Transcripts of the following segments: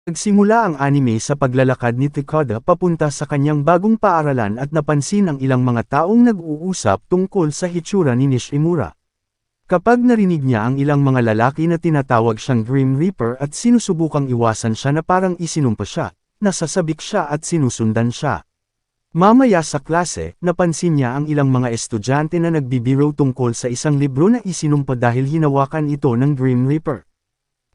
Nagsimula ang anime sa paglalakad ni Takada papunta sa kanyang bagong paaralan at napansin ang ilang mga taong nag-uusap tungkol sa hitsura ni Nishimura. Kapag narinig niya ang ilang mga lalaki na tinatawag siyang Grim Reaper at sinusubukang iwasan siya na parang isinumpa siya, nasasabik siya at sinusundan siya. Mamaya sa klase, napansin niya ang ilang mga estudyante na nagbibiro tungkol sa isang libro na isinumpa dahil hinawakan ito ng Grim Reaper.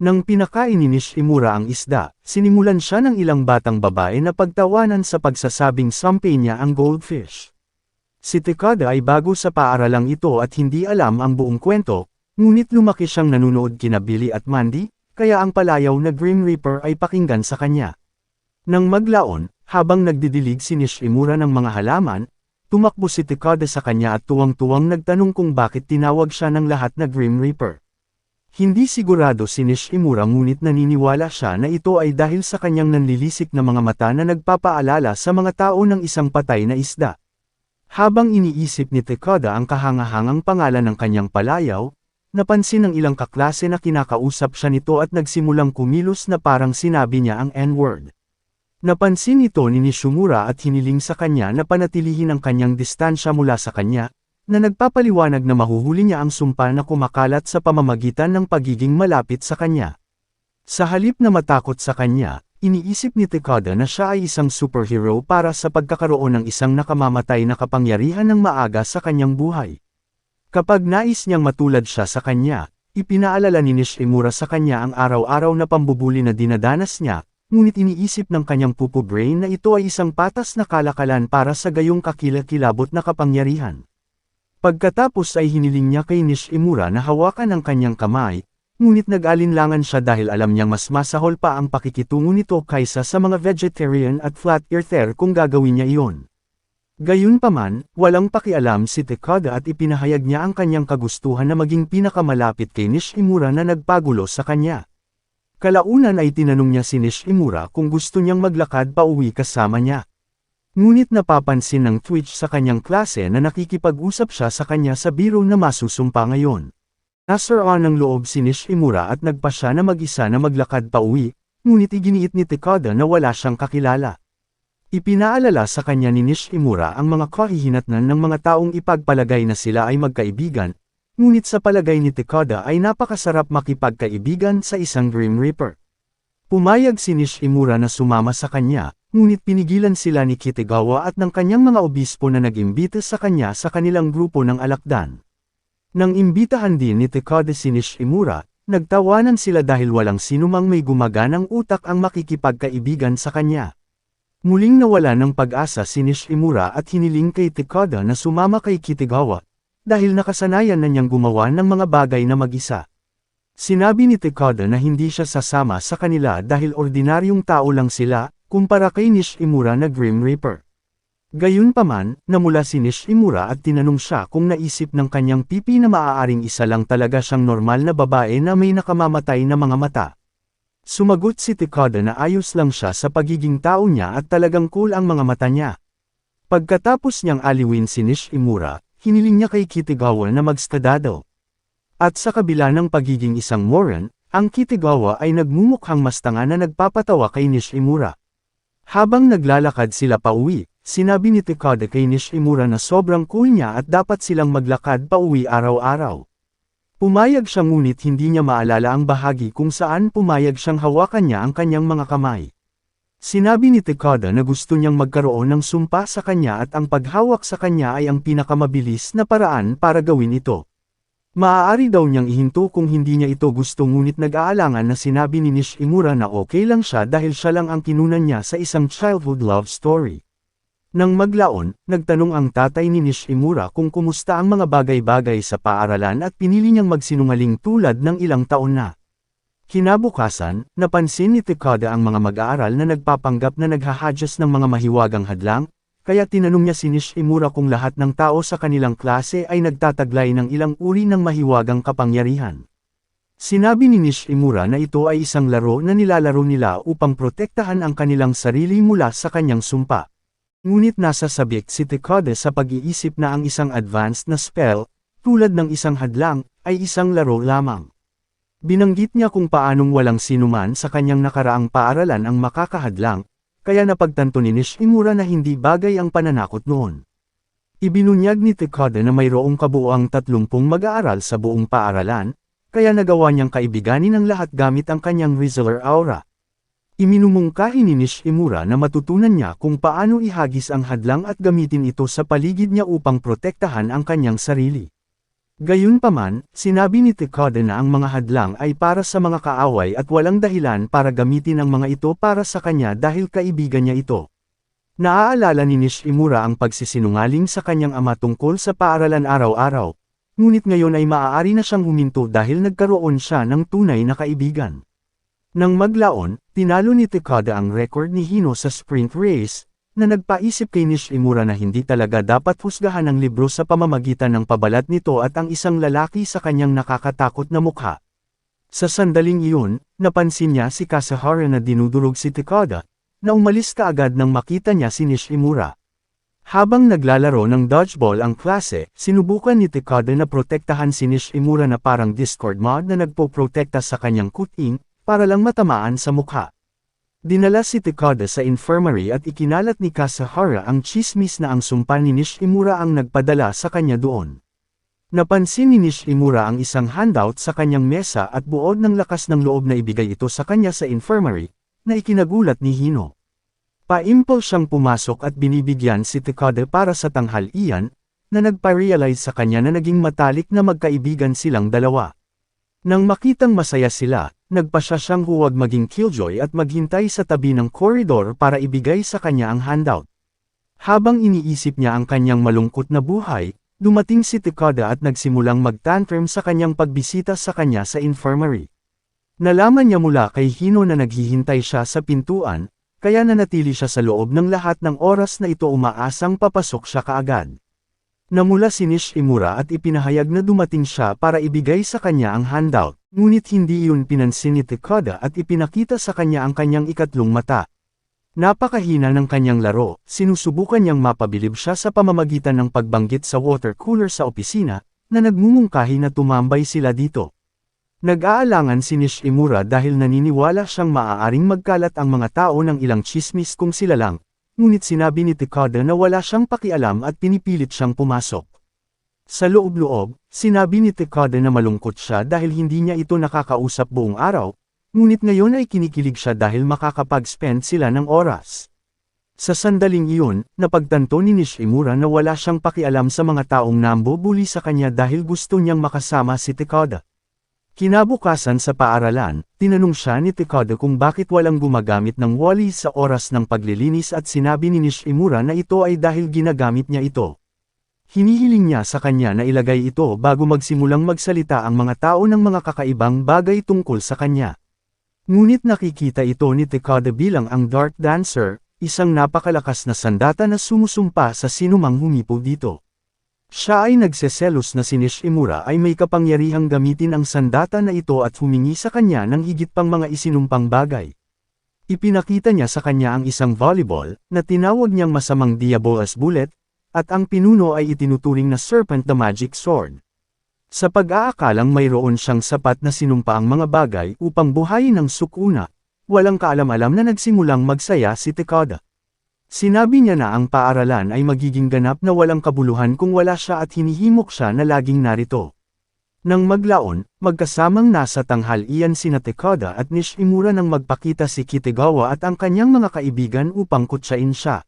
Nang pinakain ni Nishimura ang isda, sinimulan siya ng ilang batang babae na pagtawanan sa pagsasabing sampe niya ang goldfish. Si Takada ay bago sa paaralang ito at hindi alam ang buong kwento, ngunit lumaki siyang nanunood kina Billy at Mandy, kaya ang palayaw na Grim Reaper ay pakinggan sa kanya. Nang maglaon, habang nagdidilig si Nishimura ng mga halaman, tumakbo si Takada sa kanya at tuwang-tuwang nagtanong kung bakit tinawag siya ng lahat na Grim Reaper. Hindi sigurado si Nishimura ngunit naniniwala siya na ito ay dahil sa kanyang nanlilisik na mga mata na nagpapaalala sa mga tao ng isang patay na isda. Habang iniisip ni Takada ang kahangahangang pangalan ng kanyang palayaw, napansin ng ilang kaklase na kinakausap siya nito at nagsimulang kumilos na parang sinabi niya ang N-word. Napansin ito ni Nishimura at hiniling sa kanya na panatilihin ang kanyang distansya mula sa kanya, na nagpapaliwanag na mahuhuli niya ang sumpa na kumakalat sa pamamagitan ng pagiging malapit sa kanya. Sa halip na matakot sa kanya, iniisip ni Takada na siya ay isang superhero para sa pagkakaroon ng isang nakamamatay na kapangyarihan ng maaga sa kanyang buhay. Kapag nais niyang matulad siya sa kanya, ipinaalala ni Nishimura sa kanya ang araw-araw na pambubuli na dinadanas niya, ngunit iniisip ng kanyang pupo brain na ito ay isang patas na kalakalan para sa gayong kakilakilabot na kapangyarihan. Pagkatapos ay hiniling niya kay Nishimura na hawakan ang kanyang kamay, ngunit nag-alinlangan siya dahil alam niyang mas masahol pa ang pakikitungo nito kaysa sa mga vegetarian at flat earther kung gagawin niya iyon. Gayunpaman, walang pakialam si Takada at ipinahayag niya ang kanyang kagustuhan na maging pinakamalapit kay Nishimura na nagpagulo sa kanya. Kalaunan ay tinanong niya si Nishimura kung gusto niyang maglakad pa uwi kasama niya. Ngunit napapansin ng Twitch sa kanyang klase na nakikipag-usap siya sa kanya sa biro na masusumpa ngayon. Nasaraan ng loob si Nishimura at nagpa siya na mag-isa na maglakad pa uwi, ngunit iginiit ni Takada na wala siyang kakilala. Ipinaalala sa kanya ni Nishimura ang mga kahihinatnan ng mga taong ipagpalagay na sila ay magkaibigan, ngunit sa palagay ni Takada ay napakasarap makipagkaibigan sa isang Grim Reaper. Pumayag si Nishimura na sumama sa kanya, ngunit pinigilan sila ni Kitagawa at ng kanyang mga obispo na nag-imbita sa kanya sa kanilang grupo ng alakdan. Nang imbitahan din ni Takada si Nishimura, nagtawanan sila dahil walang sinumang may gumaganang utak ang makikipagkaibigan sa kanya. Muling nawala ng pag-asa si Nishimura at hiniling kay Takada na sumama kay Kitagawa, dahil nakasanayan na niyang gumawa ng mga bagay na mag-isa. Sinabi ni Takada na hindi siya sasama sa kanila dahil ordinaryong tao lang sila, kumpara kay Nishimura na Grim Reaper. Gayunpaman, namula si Nishimura at tinanong siya kung naisip ng kanyang pipi na maaaring isa lang talaga siyang normal na babae na may nakamamatay na mga mata. Sumagot si Takada na ayos lang siya sa pagiging tao niya at talagang cool ang mga mata niya. Pagkatapos niyang aliwin si Nishimura, hiniling niya kay Kitagawa na magstadado. At sa kabila ng pagiging isang moron, ang Kitagawa ay nagmumukhang mas tanga na nagpapatawa kay Nishimura. Habang naglalakad sila pauwi, sinabi ni Takada kay Nishimura na sobrang cool niya at dapat silang maglakad pauwi araw-araw. Pumayag siya ngunit hindi niya maalala ang bahagi kung saan pumayag siyang hawakan niya ang kanyang mga kamay. Sinabi ni Takada na gusto niyang magkaroon ng sumpa sa kanya at ang paghawak sa kanya ay ang pinakamabilis na paraan para gawin ito. Maaari daw niyang ihinto kung hindi niya ito gusto ngunit nag-aalangan na sinabi ni Nishimura na okay lang siya dahil siya lang ang kinunan niya sa isang childhood love story. Nang maglaon, nagtanong ang tatay ni Nishimura kung kumusta ang mga bagay-bagay sa paaralan at pinili niyang magsinungaling tulad ng ilang taon na. Kinabukasan, napansin ni Takada ang mga mag-aaral na nagpapanggap na naghahadyas ng mga mahiwagang hadlang, kaya tinanong niya si Nishimura kung lahat ng tao sa kanilang klase ay nagtataglay ng ilang uri ng mahiwagang kapangyarihan. Sinabi ni Nishimura na ito ay isang laro na nilalaro nila upang protektahan ang kanilang sarili mula sa kanyang sumpa. Ngunit nasa sabik si Takada sa pag-iisip na ang isang advanced na spell, tulad ng isang hadlang, ay isang laro lamang. Binanggit niya kung paanong walang sinuman sa kanyang nakaraang paaralan ang makakahadlang, kaya napagtanto ni Nishimura na hindi bagay ang pananakot noon. Ibinunyag ni Takada na mayroong kabuuang 30 mag-aaral sa buong paaralan, kaya nagawa niyang kaibiganin ang lahat gamit ang kanyang Rizzler aura. Iminumungkahi ni Nishimura na matutunan niya kung paano ihagis ang hadlang at gamitin ito sa paligid niya upang protektahan ang kanyang sarili. Gayunpaman, sinabi ni Takada na ang mga hadlang ay para sa mga kaaway at walang dahilan para gamitin ang mga ito para sa kanya dahil kaibigan niya ito. Naaalala ni Nishimura ang pagsisinungaling sa kanyang ama tungkol sa paaralan araw-araw, ngunit ngayon ay maaari na siyang huminto dahil nagkaroon siya ng tunay na kaibigan. Nang maglaon, tinalo ni Takada ang record ni Hino sa sprint race, na nagpaisip kay Nishimura na hindi talaga dapat husgahan ang libro sa pamamagitan ng pabalat nito at ang isang lalaki sa kanyang nakakatakot na mukha. Sa sandaling iyon, napansin niya si Kasahara na dinudurog si Takada, na umalis kaagad nang makita niya si Nishimura. Habang naglalaro ng dodgeball ang klase, sinubukan ni Takada na protektahan si Nishimura na parang Discord mod na nagpoprotekta sa kanyang kuting, para lang matamaan sa mukha. Dinala si Takada sa infirmary at ikinalat ni Kasahara ang chismis na ang sumpa ni Nishimura ang nagpadala sa kanya doon. Napansin ni Nishimura ang isang handout sa kanyang mesa at buod ng lakas ng loob na ibigay ito sa kanya sa infirmary, na ikinagulat ni Hino. Paimpol siyang pumasok at binibigyan si Takada para sa tanghalian, na nagpa-realize sa kanya na naging matalik na magkaibigan silang dalawa. Nang makitang masaya sila, nagpasya siyang huwag maging killjoy at maghintay sa tabi ng koridor para ibigay sa kanya ang handout. Habang iniisip niya ang kanyang malungkot na buhay, dumating si Takada at nagsimulang mag-tantrum sa kanyang pagbisita sa kanya sa infirmary. Nalaman niya mula kay Hino na naghihintay siya sa pintuan, kaya nanatili siya sa loob ng lahat ng oras na ito umaasang papasok siya kaagad. Namula si Nishimura at ipinahayag na dumating siya para ibigay sa kanya ang handout, ngunit hindi iyon pinansin ni Takada at ipinakita sa kanya ang kanyang ikatlong mata. Napakahina ng kanyang laro, sinusubukan niyang mapabilib siya sa pamamagitan ng pagbanggit sa water cooler sa opisina, na nagmumungkahi na tumambay sila dito. Nag-aalangan si Nishimura dahil naniniwala siyang maaaring magkalat ang mga tao ng ilang chismis kung sila lang, ngunit sinabi ni Takada na wala siyang pakialam at pinipilit siyang pumasok. Sa loob-loob, sinabi ni Takada na malungkot siya dahil hindi niya ito nakakausap buong araw, ngunit ngayon ay kinikilig siya dahil makakapag-spend sila ng oras. Sa sandaling iyon, napagtanto ni Nishimura na wala siyang pakialam sa mga taong nambubuli sa kanya dahil gusto niyang makasama si Takada. Kinabukasan sa paaralan, tinanong siya ni Takada kung bakit walang gumagamit ng wali sa oras ng paglilinis at sinabi ni Nishimura na ito ay dahil ginagamit niya ito. Hinihiling niya sa kanya na ilagay ito bago magsimulang magsalita ang mga tao ng mga kakaibang bagay tungkol sa kanya. Ngunit nakikita ito ni Takada bilang ang Dark Dancer, isang napakalakas na sandata na sumusumpa sa sinumang humipo dito. Siya ay nagseselos na si Nishimura ay may kapangyarihang gamitin ang sandata na ito at humingi sa kanya ng higit pang mga isinumpang bagay. Ipinakita niya sa kanya ang isang volleyball, na tinawag niyang masamang Diabolus Bullet, at ang pinuno ay itinuturing na Serpent the Magic Sword. Sa pag-aakalang mayroon siyang sapat na sinumpaang mga bagay upang buhayin ang sukuna, walang kaalam-alam na nagsimulang magsaya si Takada. Sinabi niya na ang paaralan ay magiging ganap na walang kabuluhan kung wala siya at hinihimok siya na laging narito. Nang maglaon, magkasamang nasa tanghalian sina Takada at Nishimura nang magpakita si Kitagawa at ang kanyang mga kaibigan upang kutsain siya.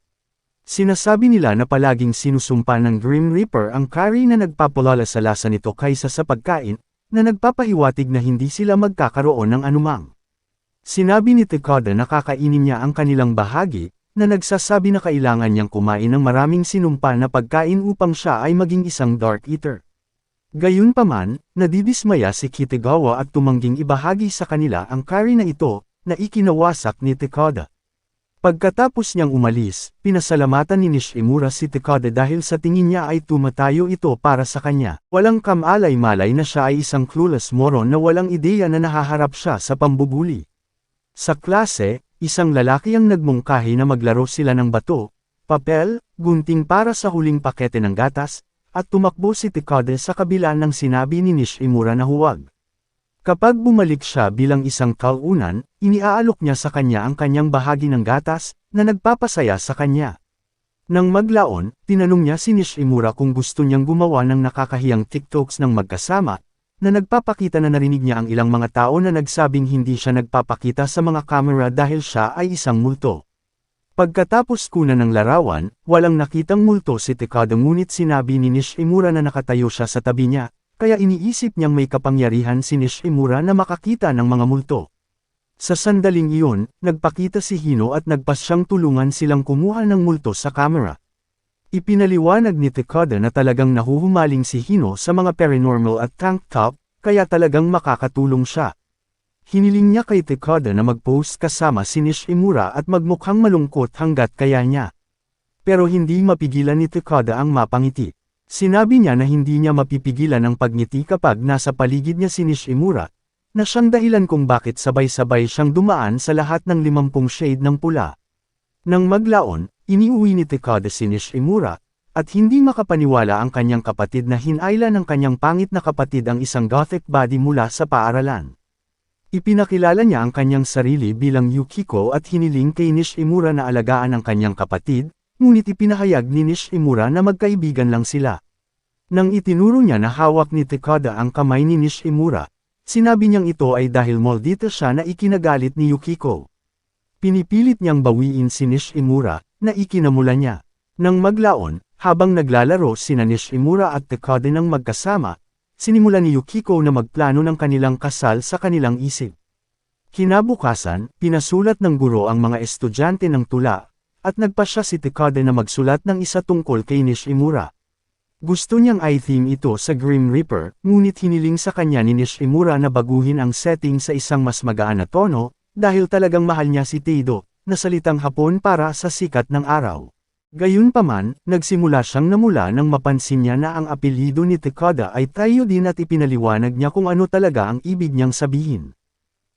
Sinasabi nila na palaging sinusumpa ng Grim Reaper ang Kari na nagpapalala sa lasa nito kaysa sa pagkain, na nagpapahiwatig na hindi sila magkakaroon ng anumang. Sinabi ni Takada na kakainin niya ang kanilang bahagi, na nagsasabi na kailangan niyang kumain ng maraming sinumpa na pagkain upang siya ay maging isang Dark Eater. Gayunpaman, nadidismaya si Kitagawa at tumangging ibahagi sa kanila ang kari na ito, na ikinawasak ni Takada. Pagkatapos niyang umalis, pinasalamatan ni Nishimura si Takada dahil sa tingin niya ay tumatayo ito para sa kanya. Walang kamalay-malay na siya ay isang clueless moron na walang ideya na nahaharap siya sa pambubuli. Sa klase, isang lalaki ang nagmungkahi na maglaro sila ng bato, papel, gunting para sa huling pakete ng gatas, at tumakbo si Takada sa kabila ng sinabi ni Nishimura na huwag. Kapag bumalik siya bilang isang kalaunan, iniaalok niya sa kanya ang kanyang bahagi ng gatas, na nagpapasaya sa kanya. Nang maglaon, tinanong niya si Nishimura kung gusto niyang gumawa ng nakakahiyang TikToks ng magkasama, na nagpapakita na narinig niya ang ilang mga tao na nagsabing hindi siya nagpapakita sa mga kamera dahil siya ay isang multo. Pagkatapos kunan ng larawan, walang nakitang multo si Takada ngunit sinabi ni Nishimura na nakatayo siya sa tabi niya, kaya iniisip niyang may kapangyarihan si Nishimura na makakita ng mga multo. Sa sandaling iyon, nagpakita si Hino at nagpasyang tulungan silang kumuha ng multo sa kamera. Ipinaliwanag ni Takada na talagang nahuhumaling si Hino sa mga paranormal at tank top, kaya talagang makakatulong siya. Hiniling niya kay Takada na mag-post kasama si Nishimura at magmukhang malungkot hanggat kaya niya. Pero hindi mapigilan ni Takada ang mapangiti. Sinabi niya na hindi niya mapipigilan ang pagngiti kapag nasa paligid niya si Nishimura, na siyang dahilan kung bakit sabay-sabay siyang dumaan sa lahat ng 50 shade ng pula. Nang maglaon, iniuwi ni Takada si Nishimura, at hindi makapaniwala ang kanyang kapatid na hinayla ng kanyang pangit na kapatid ang isang gothic body mula sa paaralan. Ipinakilala niya ang kanyang sarili bilang Yukiko at hiniling kay Nishimura na alagaan ang kanyang kapatid, ngunit ipinahayag ni Nishimura na magkaibigan lang sila. Nang itinuro niya na hawak ni Takada ang kamay ni Nishimura, sinabi niyang ito ay dahil maldita siya na ikinagalit ni Yukiko. Pinipilit niyang bawiin si Nishimura, na ikinamula niya. Nang maglaon, habang naglalaro sina Nishimura at Takada ng magkasama, sinimula ni Yukiko na magplano ng kanilang kasal sa kanilang isip. Kinabukasan, pinasulat ng guro ang mga estudyante ng tula, at nagpasya si Takada na magsulat ng isa tungkol kay Nishimura. Gusto niyang i-theme ito sa Grim Reaper, ngunit hiniling sa kanya ni Nishimura na baguhin ang setting sa isang mas magaan na tono, dahil talagang mahal niya si Teido, na salitang Hapon para sa sikat ng araw. Gayunpaman, nagsimula siyang namula nang mapansin niya na ang apelyido ni Takada ay Taiyo din at ipinaliwanag niya kung ano talaga ang ibig niyang sabihin.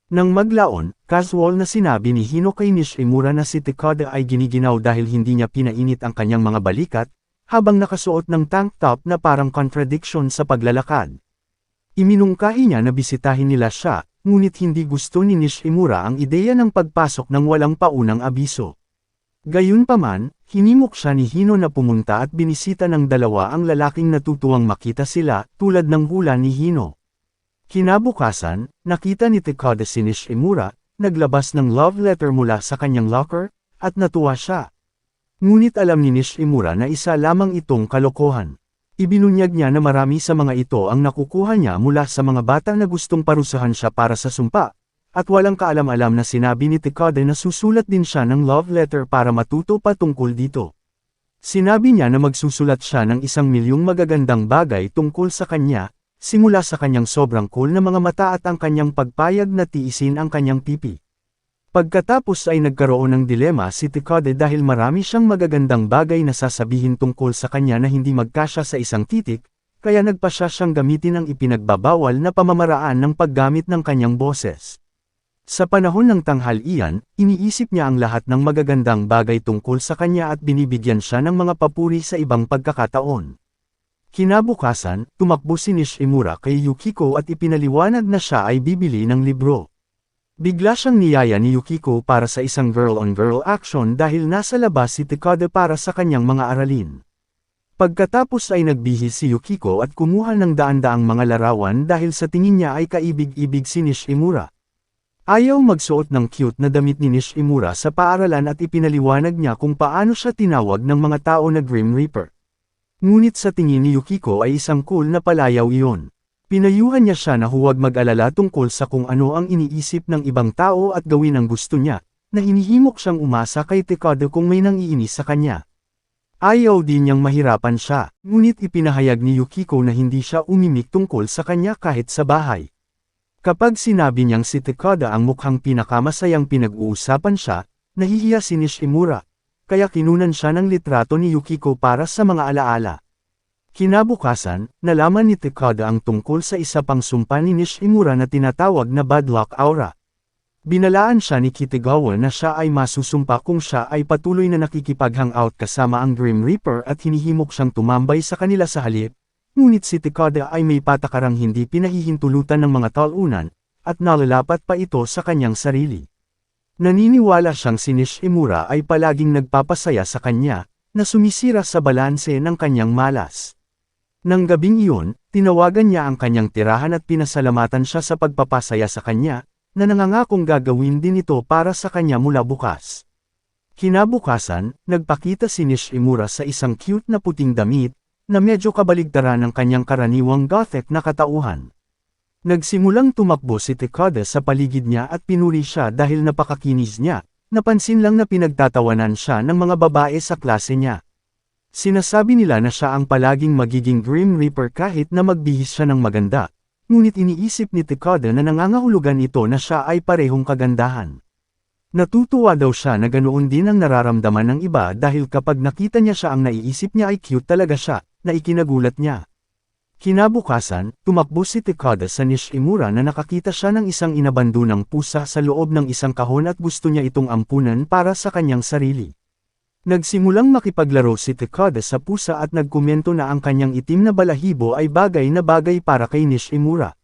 Nang maglaon, casual na sinabi ni Hino kay Nishimura na si Takada ay giniginaw dahil hindi niya pinainit ang kanyang mga balikat, habang nakasuot ng tank top na parang contradiction sa paglalakad. Iminungkahi niya na bisitahin nila siya, ngunit hindi gusto ni Nishimura ang ideya ng pagpasok ng walang paunang abiso. Gayunpaman, hinimok siya ni Hino na pumunta at binisita ng dalawa ang lalaking natutuwang makita sila, tulad ng hula ni Hino. Kinabukasan, nakita ni Takada si Nishimura, naglabas ng love letter mula sa kanyang locker, at natuwa siya. Ngunit alam ni Nishimura na isa lamang itong kalokohan. Ibinunyag niya na marami sa mga ito ang nakukuha niya mula sa mga bata na gustong parusahan siya para sa sumpa, at walang kaalam-alam na sinabi ni Takada na susulat din siya ng love letter para matuto pa tungkol dito. Sinabi niya na magsusulat siya ng 1,000,000 magagandang bagay tungkol sa kanya, simula sa kanyang sobrang cool na mga mata at ang kanyang pagpayag na tiisin ang kanyang pipi. Pagkatapos ay nagkaroon ng dilema si Takada dahil marami siyang magagandang bagay na sasabihin tungkol sa kanya na hindi magkasya sa isang titik, kaya nagpasya siyang gamitin ang ipinagbabawal na pamamaraan ng paggamit ng kanyang boses. Sa panahon ng tanghalian, iniisip niya ang lahat ng magagandang bagay tungkol sa kanya at binibigyan siya ng mga papuri sa ibang pagkakataon. Kinabukasan, tumakbo si Nishimura kay Yukiko at ipinaliwanag na siya ay bibili ng libro. Bigla siyang niyaya ni Yukiko para sa isang girl-on-girl action dahil nasa labas si Takada para sa kanyang mga aralin. Pagkatapos ay nagbihis si Yukiko at kumuha ng daan-daang mga larawan dahil sa tingin niya ay kaibig-ibig si Nishimura. Ayaw magsuot ng cute na damit ni Nishimura sa paaralan at ipinaliwanag niya kung paano siya tinawag ng mga tao na Grim Reaper. Ngunit sa tingin ni Yukiko ay isang cool na palayaw iyon. Pinayuhan niya siya na huwag mag-alala tungkol sa kung ano ang iniisip ng ibang tao at gawin ang gusto niya, na hinihimok siyang umasa kay Takada kung may nangiinis sa kanya. Ayaw din niyang mahirapan siya, ngunit ipinahayag ni Yukiko na hindi siya umimik tungkol sa kanya kahit sa bahay. Kapag sinabi niyang si Takada ang mukhang pinakamasayang pinag-uusapan siya, nahihiya si Nishimura, kaya kinunan siya ng litrato ni Yukiko para sa mga alaala. Kinabukasan, nalaman ni Takada ang tungkol sa isa pang sumpa ni Nishimura na tinatawag na bad luck aura. Binalaan siya ni Kitagawa na siya ay masusumpa kung siya ay patuloy na nakikipag-hangout kasama ang Grim Reaper at hinihimok siyang tumambay sa kanila sa halip, ngunit si Takada ay may patakarang hindi pinahihintulutan ng mga talunan, at nalalapat pa ito sa kanyang sarili. Naniniwala siyang si Nishimura ay palaging nagpapasaya sa kanya, na sumisira sa balanse ng kanyang malas. Nang gabing iyon, tinawagan niya ang kanyang tirahan at pinasalamatan siya sa pagpapasaya sa kanya, na nangangakong gagawin din ito para sa kanya mula bukas. Kinabukasan, nagpakita si Nishimura sa isang cute na puting damit, na medyo kabaligtaran ng kanyang karaniwang gothic na katauhan. Nagsimulang tumakbo si Takada sa paligid niya at pinuri siya dahil napakakinis niya, napansin lang na pinagtatawanan siya ng mga babae sa klase niya. Sinasabi nila na siya ang palaging magiging Grim Reaper kahit na magbihis siya ng maganda, ngunit iniisip ni Takada na nangangahulugan ito na siya ay parehong kagandahan. Natutuwa daw siya na ganoon din ang nararamdaman ng iba dahil kapag nakita niya siya ang naiisip niya ay cute talaga siya, na ikinagulat niya. Kinabukasan, tumakbo si Takada sa Nishimura na nakakita siya ng isang inabandonang pusa sa loob ng isang kahon at gusto niya itong ampunan para sa kanyang sarili. Nagsimulang makipaglaro si Takada sa pusa at nagkomento na ang kanyang itim na balahibo ay bagay na bagay para kay Nishimura.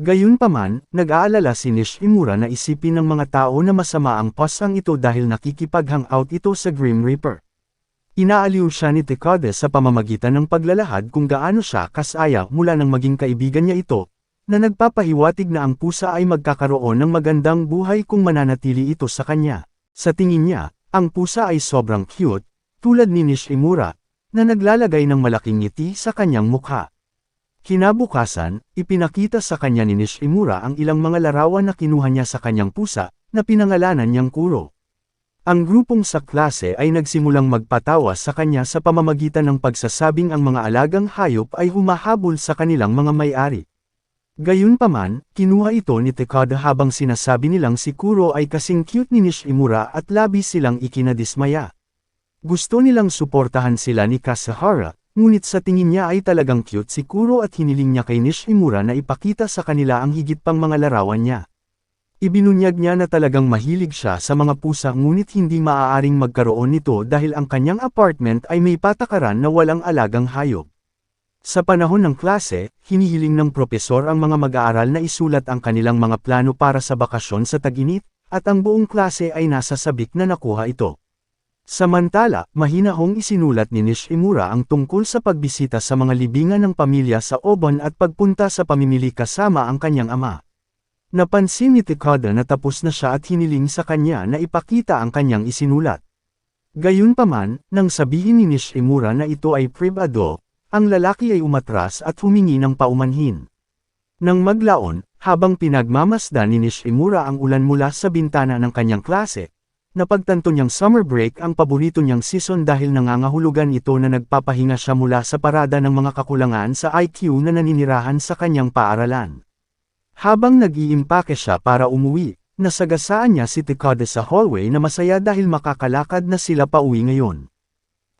Gayunpaman, nag-aalala si Nishimura na isipin ng mga tao na masama ang pasang ito dahil nakikipag-hangout ito sa Grim Reaper. Inaaliw siya ni Takada sa pamamagitan ng paglalahad kung gaano siya kasaya mula nang maging kaibigan niya ito, na nagpapahiwatig na ang pusa ay magkakaroon ng magandang buhay kung mananatili ito sa kanya. Sa tingin niya, ang pusa ay sobrang cute, tulad ni Nishimura, na naglalagay ng malaking ngiti sa kanyang mukha. Kinabukasan, ipinakita sa kanya ni Nishimura ang ilang mga larawan na kinuha niya sa kanyang pusa, na pinangalanan niyang Kuro. Ang grupong sa klase ay nagsimulang magpatawa sa kanya sa pamamagitan ng pagsasabing ang mga alagang hayop ay humahabol sa kanilang mga may-ari. Gayunpaman, kinuha ito ni Takada habang sinasabi nilang si Kuro ay kasing cute ni Nishimura at labis silang ikinadismaya. Gusto nilang suportahan sila ni Kasahara, ngunit sa tingin niya ay talagang cute si Kuro at hiniling niya kay Nishimura na ipakita sa kanila ang higit pang mga larawan niya. Ibinunyag niya na talagang mahilig siya sa mga pusa ngunit hindi maaaring magkaroon nito dahil ang kanyang apartment ay may patakaran na walang alagang hayop. Sa panahon ng klase, hinihiling ng propesor ang mga mag-aaral na isulat ang kanilang mga plano para sa bakasyon sa tag-init, at ang buong klase ay nasa sabik na nakuha ito. Samantala, mahinahong isinulat ni Nishimura ang tungkol sa pagbisita sa mga libingan ng pamilya sa Obon at pagpunta sa pamimili kasama ang kanyang ama. Napansin ni Takada na tapos na siya at hiniling sa kanya na ipakita ang kanyang isinulat. Gayunpaman, nang sabihin ni Nishimura na ito ay privado, ang lalaki ay umatras at humingi ng paumanhin. Nang maglaon, habang pinagmamasdan ni Nishimura ang ulan mula sa bintana ng kanyang klase, napagtanto niyang summer break ang paborito niyang season dahil nangangahulugan ito na nagpapahinga siya mula sa parada ng mga kakulangan sa IQ na naninirahan sa kanyang paaralan. Habang nag-iimpake siya para umuwi, nasagasaan niya si Takada sa hallway na masaya dahil makakalakad na sila pauwi ngayon.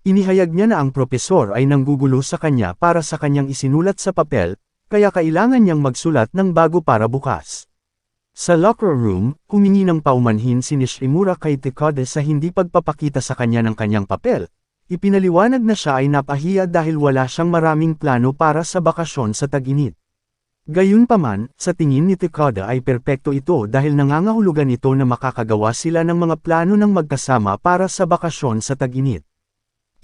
Inihayag niya na ang propesor ay nanggugulo sa kanya para sa kanyang isinulat sa papel, kaya kailangan niyang magsulat ng bago para bukas. Sa locker room, humingi ng paumanhin si Nishimura kay Takada sa hindi pagpapakita sa kanya ng kanyang papel. Ipinaliwanag na siya ay napahiya dahil wala siyang maraming plano para sa bakasyon sa tag-init. Gayunpaman, sa tingin ni Takada ay perpekto ito dahil nangangahulugan ito na makakagawa sila ng mga plano ng magkasama para sa bakasyon sa tag-init.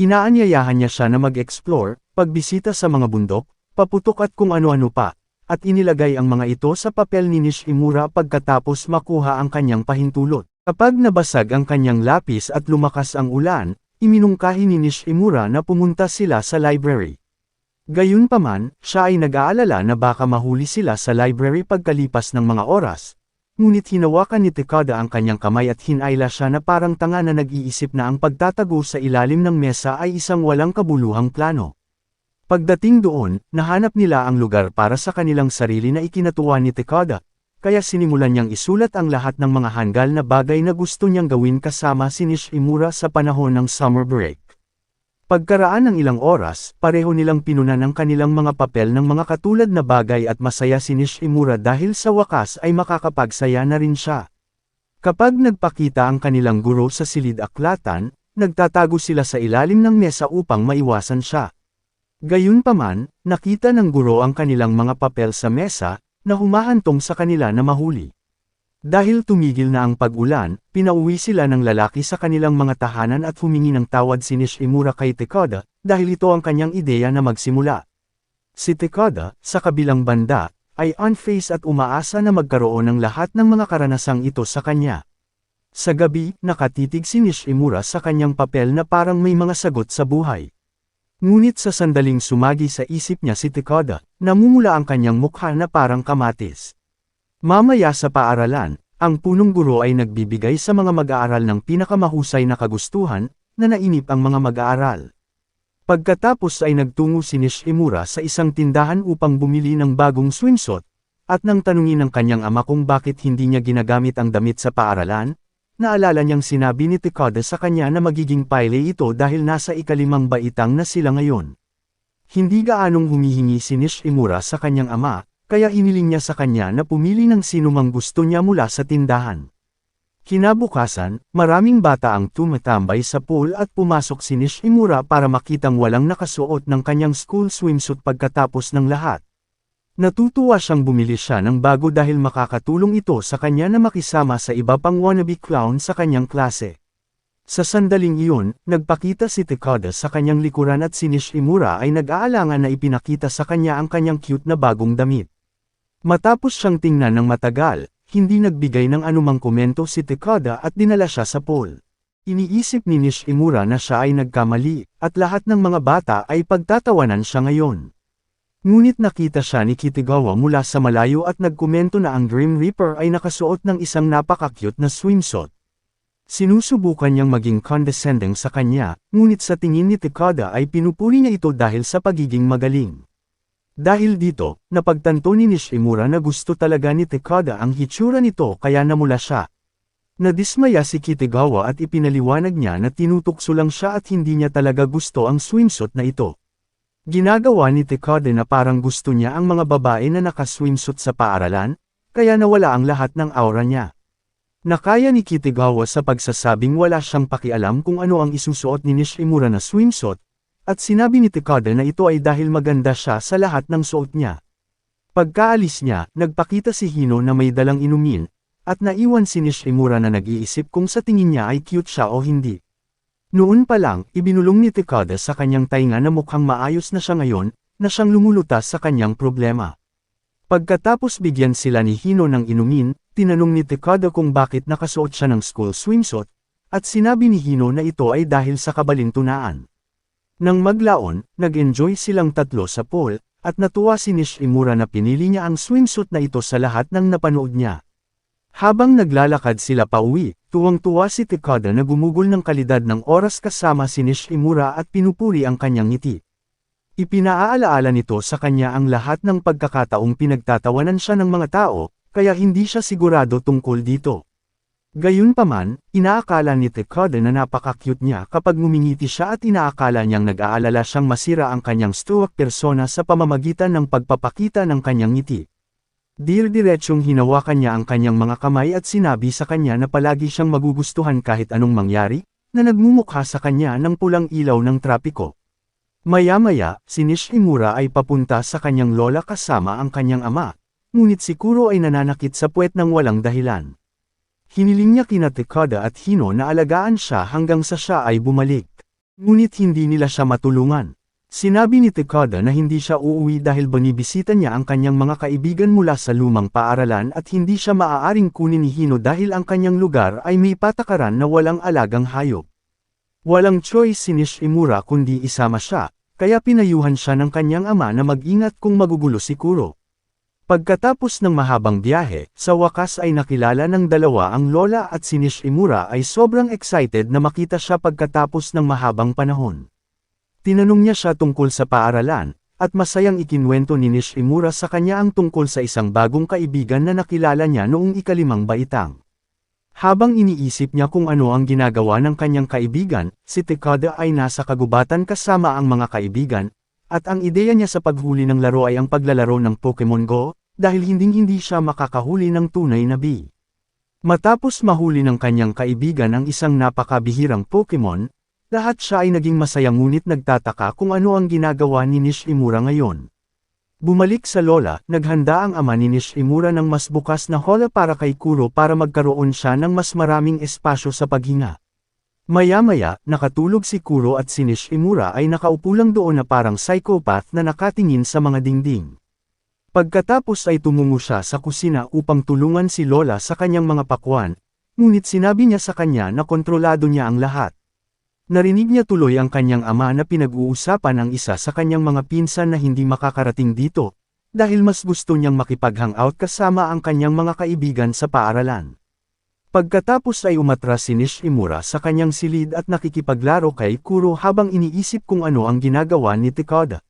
Inaanyayahan niya siya na mag-explore, pagbisita sa mga bundok, paputok at kung ano-ano pa, at inilagay ang mga ito sa papel ni Nishimura pagkatapos makuha ang kanyang pahintulot. Kapag nabasag ang kanyang lapis at lumakas ang ulan, iminungkahi ni Nishimura na pumunta sila sa library. Gayunpaman, siya ay nag-aalala na baka mahuli sila sa library pagkalipas ng mga oras. Ngunit hinawakan ni Takada ang kanyang kamay at hinayla siya na parang tanga na nag-iisip na ang pagtatago sa ilalim ng mesa ay isang walang kabuluhang plano. Pagdating doon, nahanap nila ang lugar para sa kanilang sarili na ikinatuwa ni Takada, kaya sinimulan niyang isulat ang lahat ng mga hanggal na bagay na gusto niyang gawin kasama si Nishimura sa panahon ng summer break. Pagkaraan ng ilang oras, pareho nilang pinunan ang kanilang mga papel ng mga katulad na bagay at masaya si Nishimura dahil sa wakas ay makakapagsaya na rin siya. Kapag nagpakita ang kanilang guro sa silid-aklatan, nagtatago sila sa ilalim ng mesa upang maiwasan siya. Gayunpaman, nakita ng guro ang kanilang mga papel sa mesa, na humahantong sa kanila na mahuli. Dahil tumigil na ang pag-ulan, pinauwi sila ng lalaki sa kanilang mga tahanan at humingi ng tawad si Nishimura kay Takada, dahil ito ang kanyang ideya na magsimula. Si Takada, sa kabilang banda, ay unfazed at umaasa na magkaroon ng lahat ng mga karanasang ito sa kanya. Sa gabi, nakatitig si Nishimura sa kanyang papel na parang may mga sagot sa buhay. Ngunit sa sandaling sumagi sa isip niya si Takada, namumula ang kanyang mukha na parang kamatis. Mamaya sa paaralan, ang punong guro ay nagbibigay sa mga mag-aaral ng pinakamahusay na kagustuhan, na nainip ang mga mag-aaral. Pagkatapos ay nagtungo si Nishimura sa isang tindahan upang bumili ng bagong swimsuit, at nang tanungin ng kanyang ama kung bakit hindi niya ginagamit ang damit sa paaralan, naalala niyang sinabi ni Takada sa kanya na magiging payle ito dahil nasa ikalimang baitang na sila ngayon. Hindi gaanong humihingi si Nishimura sa kanyang ama, kaya hiniling niya sa kanya na pumili ng sinumang gusto niya mula sa tindahan. Kinabukasan, maraming bata ang tumatambay sa pool at pumasok si Nishimura para makitang walang nakasuot ng kanyang school swimsuit pagkatapos ng lahat. Natutuwa siyang bumili siya ng bago dahil makakatulong ito sa kanya na makisama sa iba pang wannabe clown sa kanyang klase. Sa sandaling iyon, nagpakita si Takada sa kanyang likuran at si Nishimura ay nag-aalangan na ipinakita sa kanya ang kanyang cute na bagong damit. Matapos siyang tingnan ng matagal, hindi nagbigay ng anumang komento si Takada at dinala siya sa pool. Iniisip ni Nishimura na siya ay nagkamali, at lahat ng mga bata ay pagtatawanan siya ngayon. Ngunit nakita siya ni Kitagawa mula sa malayo at nagkomento na ang Dream Reaper ay nakasuot ng isang napaka-cute na swimsuit. Sinusubukan niyang maging condescending sa kanya, ngunit sa tingin ni Takada ay pinupuri niya ito dahil sa pagiging magaling. Dahil dito, napagtanto ni Nishimura na gusto talaga ni Takada ang hitsura nito kaya namula siya. Nadismaya si Kitagawa at ipinaliwanag niya na tinutukso lang siya at hindi niya talaga gusto ang swimsuit na ito. Ginagawa ni Takada na parang gusto niya ang mga babae na naka-swimsuit sa paaralan, kaya nawala ang lahat ng aura niya. Nakaya ni Kitagawa sa pagsasabing wala siyang pakialam kung ano ang isusuot ni Nishimura na swimsuit, at sinabi ni Takada na ito ay dahil maganda siya sa lahat ng suot niya. Pagkaalis niya, nagpakita si Hino na may dalang inumin, at naiwan si Nishimura na nag-iisip kung sa tingin niya ay cute siya o hindi. Noon pa lang, ibinulong ni Takada sa kanyang tainga na mukhang maayos na siya ngayon, na siyang lumulutas sa kanyang problema. Pagkatapos bigyan sila ni Hino ng inumin, tinanong ni Takada kung bakit nakasuot siya ng school swimsuit, at sinabi ni Hino na ito ay dahil sa kabalintunaan. Nang maglaon, nag-enjoy silang tatlo sa pool, at natuwa si Nishimura na pinili niya ang swimsuit na ito sa lahat ng napanood niya. Habang naglalakad sila pauwi, tuwang-tuwa si Takada na gumugol ng kalidad ng oras kasama si Nishimura at pinupuri ang kanyang ngiti. Ipinaaalaala nito sa kanya ang lahat ng pagkakataong pinagtatawanan siya ng mga tao, kaya hindi siya sigurado tungkol dito. Gayunpaman, inaakala ni Takada na napaka-cute niya kapag ngumingiti siya at inaakala niyang nag-aalala siyang masira ang kanyang stoic persona sa pamamagitan ng pagpapakita ng kanyang ngiti. Dir-diretsyong hinawakan niya ang kanyang mga kamay at sinabi sa kanya na palagi siyang magugustuhan kahit anong mangyari, na nagmumukha sa kanya ng pulang ilaw ng trapiko. Maya-maya, si Nishimura ay papunta sa kanyang lola kasama ang kanyang ama, ngunit si Kuro ay nananakit sa puwet ng walang dahilan. Hiniling niya kina Takada at Hino na alagaan siya hanggang sa siya ay bumalik. Ngunit hindi nila siya matulungan. Sinabi ni Takada na hindi siya uuwi dahil binibisita niya ang kanyang mga kaibigan mula sa lumang paaralan at hindi siya maaaring kunin ni Hino dahil ang kanyang lugar ay may patakaran na walang alagang hayop. Walang choice si Nishimura kundi isama siya, kaya pinayuhan siya ng kanyang ama na mag-ingat kung magugulo si Kuro. Pagkatapos ng mahabang biyahe, sa wakas ay nakilala ng dalawa ang lola at si Nishimura ay sobrang excited na makita siya pagkatapos ng mahabang panahon. Tinanong niya siya tungkol sa paaralan, at masayang ikinwento ni Nishimura sa kanya ang tungkol sa isang bagong kaibigan na nakilala niya noong ikalimang baitang. Habang iniisip niya kung ano ang ginagawa ng kanyang kaibigan, si Takada ay nasa kagubatan kasama ang mga kaibigan, at ang ideya niya sa paghuli ng laro ay ang paglalaro ng Pokemon Go, dahil hinding-hindi siya makakahuli ng tunay na bee. Matapos mahuli ng kanyang kaibigan ang isang napakabihirang Pokemon, lahat siya ay naging masaya ngunit nagtataka kung ano ang ginagawa ni Nishimura ngayon. Bumalik sa lola, naghanda ang ama ni Nishimura ng mas bukas na hall para kay Kuro para magkaroon siya ng mas maraming espasyo sa paghinga. Maya-maya, nakatulog si Kuro at si Nishimura ay nakaupo lang doon na parang psychopath na nakatingin sa mga dingding. Pagkatapos ay tumungo siya sa kusina upang tulungan si lola sa kanyang mga pakwan, ngunit sinabi niya sa kanya na kontrolado niya ang lahat. Narinig niya tuloy ang kanyang ama na pinag-uusapan ang isa sa kanyang mga pinsan na hindi makakarating dito, dahil mas gusto niyang makipag-hangout kasama ang kanyang mga kaibigan sa paaralan. Pagkatapos ay umatras si Nishimura sa kanyang silid at nakikipaglaro kay Kuro habang iniisip kung ano ang ginagawa ni Takada.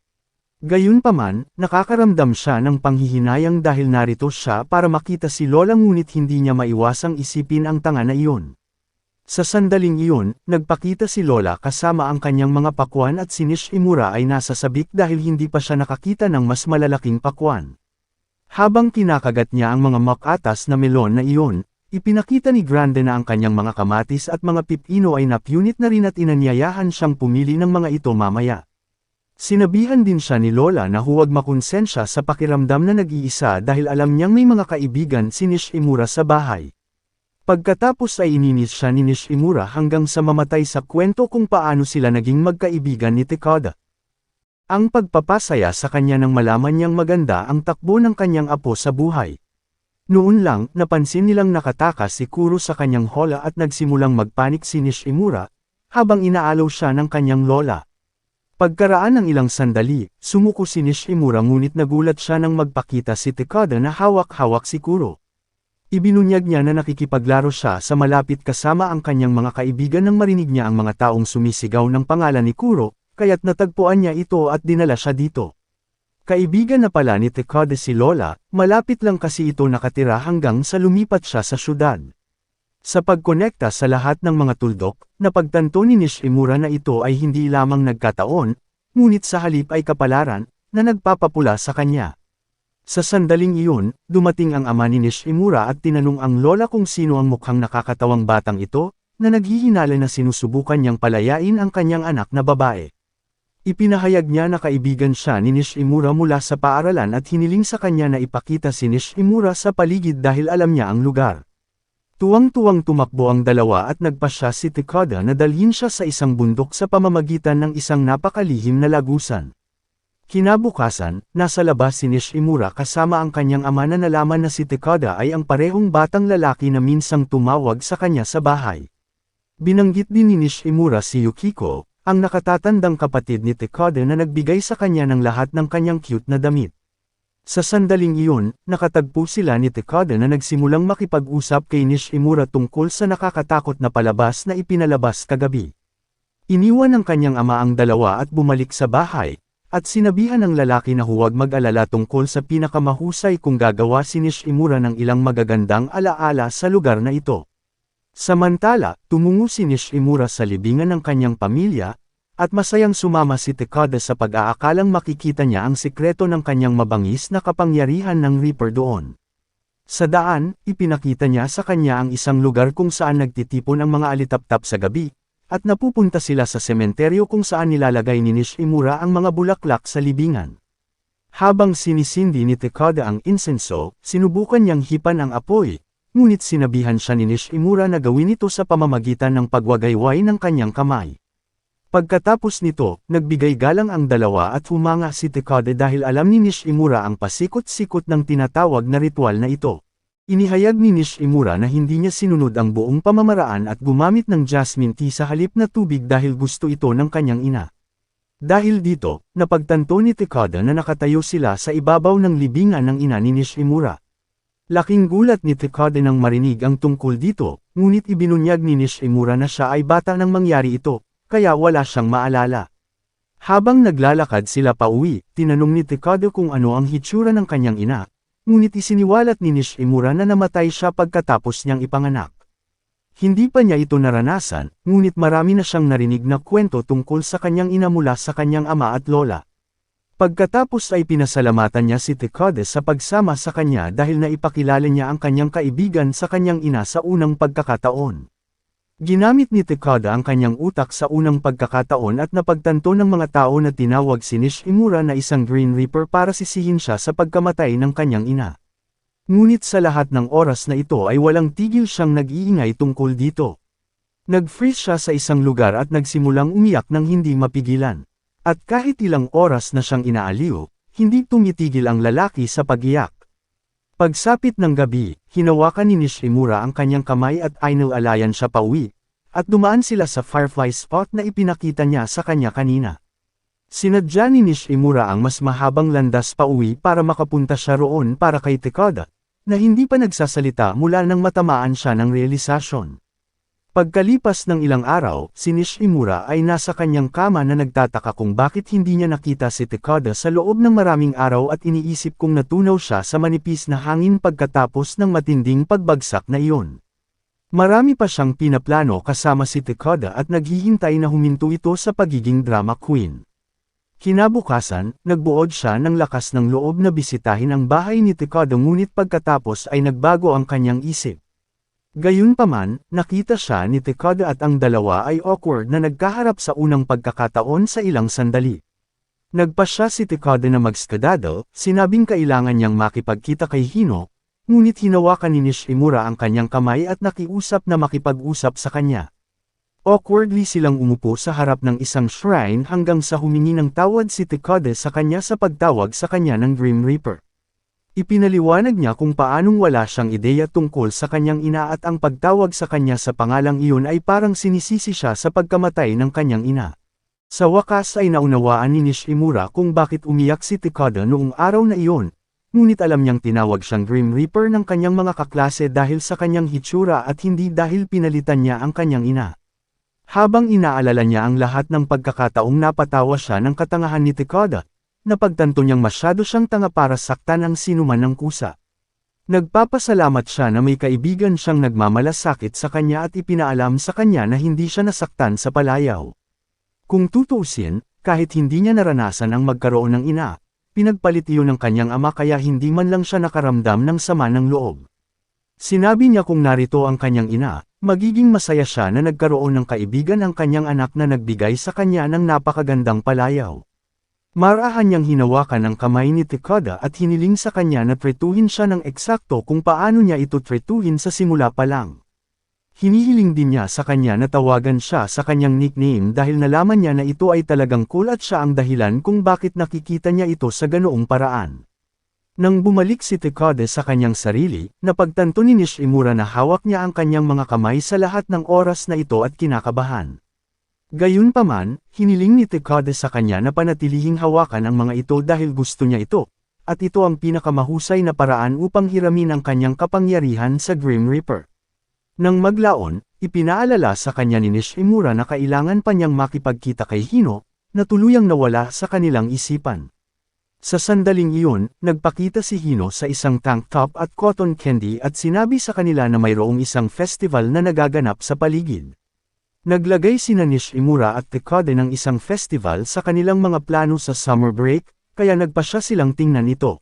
Gayunpaman, nakakaramdam siya ng panghihinayang dahil narito siya para makita si Lola ngunit hindi niya maiwasang isipin ang tanga na iyon. Sa sandaling iyon, nagpakita si Lola kasama ang kanyang mga pakwan at si Nishimura ay nasa sabik dahil hindi pa siya nakakita ng mas malalaking pakwan. Habang kinakagat niya ang mga makatas na melon na iyon, ipinakita ni Grande na ang kanyang mga kamatis at mga pipino ay napunit na rin at inanyayahan siyang pumili ng mga ito mamaya. Sinabihan din siya ni Lola na huwag makonsensya sa pakiramdam na nag-iisa dahil alam niyang may mga kaibigan si Nishimura sa bahay. Pagkatapos ay ininis siya ni Nishimura hanggang sa mamatay sa kwento kung paano sila naging magkaibigan ni Takada. Ang pagpapasaya sa kanya nang malaman niyang maganda ang takbo ng kanyang apo sa buhay. Noon lang, napansin nilang nakatakas si Kuro sa kanyang hola at nagsimulang magpanik si Nishimura, habang inaalaw siya ng kanyang lola. Pagkaraan ng ilang sandali, sumuko si Nishimura ngunit nagulat siya nang magpakita si Takada na hawak-hawak si Kuro. Ibinunyag niya na nakikipaglaro siya sa malapit kasama ang kanyang mga kaibigan nang marinig niya ang mga taong sumisigaw ng pangalan ni Kuro, kaya't natagpuan niya ito at dinala siya dito. Kaibigan na pala ni Takada si Lola, malapit lang kasi ito nakatira hanggang sa lumipat siya sa syudad. Sa pagkonekta sa lahat ng mga tuldok, napagtanto ni Nishimura na ito ay hindi lamang nagkataon, ngunit sa halip ay kapalaran, na nagpapapula sa kanya. Sa sandaling iyon, dumating ang ama ni Nishimura at tinanong ang lola kung sino ang mukhang nakakatawang batang ito, na naghihinala na sinusubukan niyang palayain ang kanyang anak na babae. Ipinahayag niya na kaibigan siya ni Nishimura mula sa paaralan at hiniling sa kanya na ipakita si Nishimura sa paligid dahil alam niya ang lugar. Tuwang-tuwang tumakbo ang dalawa at nagpasya si Takada na dalhin siya sa isang bundok sa pamamagitan ng isang napakalihim na lagusan. Kinabukasan, nasa labas si Nishimura kasama ang kanyang ama na nalaman na si Takada ay ang parehong batang lalaki na minsang tumawag sa kanya sa bahay. Binanggit din ni Nishimura si Yukiko, ang nakatatandang kapatid ni Takada na nagbigay sa kanya ng lahat ng kanyang cute na damit. Sa sandaling iyon, nakatagpo sila ni Takada na nagsimulang makipag-usap kay Nishimura tungkol sa nakakatakot na palabas na ipinalabas kagabi. Iniwan ng kanyang ama ang dalawa at bumalik sa bahay, at sinabihan ng lalaki na huwag mag-alala tungkol sa pinakamahusay kung gagawa si Nishimura ng ilang magagandang alaala sa lugar na ito. Samantala, tumungo si Nishimura sa libingan ng kanyang pamilya, at masayang sumama si Takada sa pag-aakalang makikita niya ang sikreto ng kanyang mabangis na kapangyarihan ng Reaper doon. Sa daan, ipinakita niya sa kanya ang isang lugar kung saan nagtitipon ang mga alitaptap sa gabi, at napupunta sila sa sementeryo kung saan nilalagay ni Nishimura ang mga bulaklak sa libingan. Habang sinisindi ni Takada ang insenso, sinubukan niyang hipan ang apoy, ngunit sinabihan siya ni Nishimura na gawin ito sa pamamagitan ng pagwagayway ng kanyang kamay. Pagkatapos nito, nagbigay galang ang dalawa at humanga si Takada dahil alam ni Nishimura ang pasikot-sikot ng tinatawag na ritual na ito. Inihayag ni Nishimura na hindi niya sinunod ang buong pamamaraan at gumamit ng jasmine tea sa halip na tubig dahil gusto ito ng kanyang ina. Dahil dito, napagtanto ni Takada na nakatayo sila sa ibabaw ng libingan ng ina ni Nishimura. Laking gulat ni Takada nang marinig ang tungkol dito, ngunit ibinunyag ni Nishimura na siya ay bata nang mangyari ito, kaya wala siyang maalala. Habang naglalakad sila pauwi, tinanong ni Takada kung ano ang hitsura ng kanyang ina. Ngunit isiniwalat ni Nishimura na namatay siya pagkatapos niyang ipanganak. Hindi pa niya ito naranasan, ngunit marami na siyang narinig na kwento tungkol sa kanyang ina mula sa kanyang ama at lola. Pagkatapos ay pinasalamatan niya si Takada sa pagsama sa kanya dahil naipakilala niya ang kanyang kaibigan sa kanyang ina sa unang pagkakataon. Ginamit ni Takada ang kanyang utak sa unang pagkakataon at napagtanto ng mga tao na tinawag si Nishimura na isang Green Reaper para sisihin siya sa pagkamatay ng kanyang ina. Ngunit sa lahat ng oras na ito ay walang tigil siyang nag-iingay tungkol dito. Nag-freeze siya sa isang lugar at nagsimulang umiyak ng hindi mapigilan. At kahit ilang oras na siyang inaaliw, hindi tumitigil ang lalaki sa pag-iyak. Pagsapit ng gabi, hinawakan ni Nishimura ang kanyang kamay at inilalayan siya pauwi, at dumaan sila sa firefly spot na ipinakita niya sa kanya kanina. Sinadya ni Nishimura ang mas mahabang landas pauwi para makapunta siya roon para kay Takada, na hindi pa nagsasalita mula nang matamaan siya ng realisasyon. Pagkalipas ng ilang araw, si Nishimura ay nasa kanyang kama na nagtataka kung bakit hindi niya nakita si Takada sa loob ng maraming araw at iniisip kung natunaw siya sa manipis na hangin pagkatapos ng matinding pagbagsak na iyon. Marami pa siyang pinaplano kasama si Takada at naghihintay na huminto ito sa pagiging drama queen. Kinabukasan, nagbuod siya ng lakas ng loob na bisitahin ang bahay ni Takada ngunit pagkatapos ay nagbago ang kanyang isip. Gayunpaman, nakita siya ni Takada at ang dalawa ay awkward na nagkaharap sa unang pagkakataon sa ilang sandali. Nagpasya si Takada na mag-skedaddle, sinabing kailangan niyang makipagkita kay Hino, ngunit hinawakan ni Nishimura ang kanyang kamay at nakiusap na makipag-usap sa kanya. Awkwardly silang umupo sa harap ng isang shrine hanggang sa humingi ng tawad si Takada sa kanya sa pagtawag sa kanya ng Grim Reaper. Ipinaliwanag niya kung paanong wala siyang ideya tungkol sa kanyang ina at ang pagtawag sa kanya sa pangalang iyon ay parang sinisisi siya sa pagkamatay ng kanyang ina. Sa wakas ay naunawaan ni Nishimura kung bakit umiyak si Takada noong araw na iyon, ngunit alam niyang tinawag siyang Grim Reaper ng kanyang mga kaklase dahil sa kanyang hitsura at hindi dahil pinalitan niya ang kanyang ina. Habang inaalala niya ang lahat ng pagkakataong napatawa siya ng katangahan ni Takada, napagtanto niyang masyado siyang tanga para saktan ang sinuman ng kusa. Nagpapasalamat siya na may kaibigan siyang nagmamalasakit sa kanya at ipinaalam sa kanya na hindi siya nasaktan sa palayaw. Kung tutuusin, kahit hindi niya naranasan ang magkaroon ng ina, pinagpalit iyon ng kanyang ama kaya hindi man lang siya nakaramdam ng sama ng loob. Sinabi niya kung narito ang kanyang ina, magiging masaya siya na nagkaroon ng kaibigan ang kanyang anak na nagbigay sa kanya ng napakagandang palayaw. Marahan niyang hinawakan ang kamay ni Takada at hiniling sa kanya na tretuhin siya ng eksakto kung paano niya ito tretuhin sa simula pa lang. Hinihiling din niya sa kanya na tawagan siya sa kanyang nickname dahil nalaman niya na ito ay talagang cool at siya ang dahilan kung bakit nakikita niya ito sa ganoong paraan. Nang bumalik si Takada sa kanyang sarili, napagtanto ni Nishimura na hawak niya ang kanyang mga kamay sa lahat ng oras na ito at kinakabahan. Gayunpaman, hiniling ni Takada sa kanya na panatilihing hawakan ang mga ito dahil gusto niya ito, at ito ang pinakamahusay na paraan upang hiramin ang kanyang kapangyarihan sa Grim Reaper. Nang maglaon, ipinaalala sa kanya ni Nishimura na kailangan pa niyang makipagkita kay Hino, na tuluyang nawala sa kanilang isipan. Sa sandaling iyon, nagpakita si Hino sa isang tank top at cotton candy at sinabi sa kanila na mayroong isang festival na nagaganap sa paligid. Naglagay sina Nishimura at Takada ng isang festival sa kanilang mga plano sa summer break, kaya nagpasya silang tingnan ito.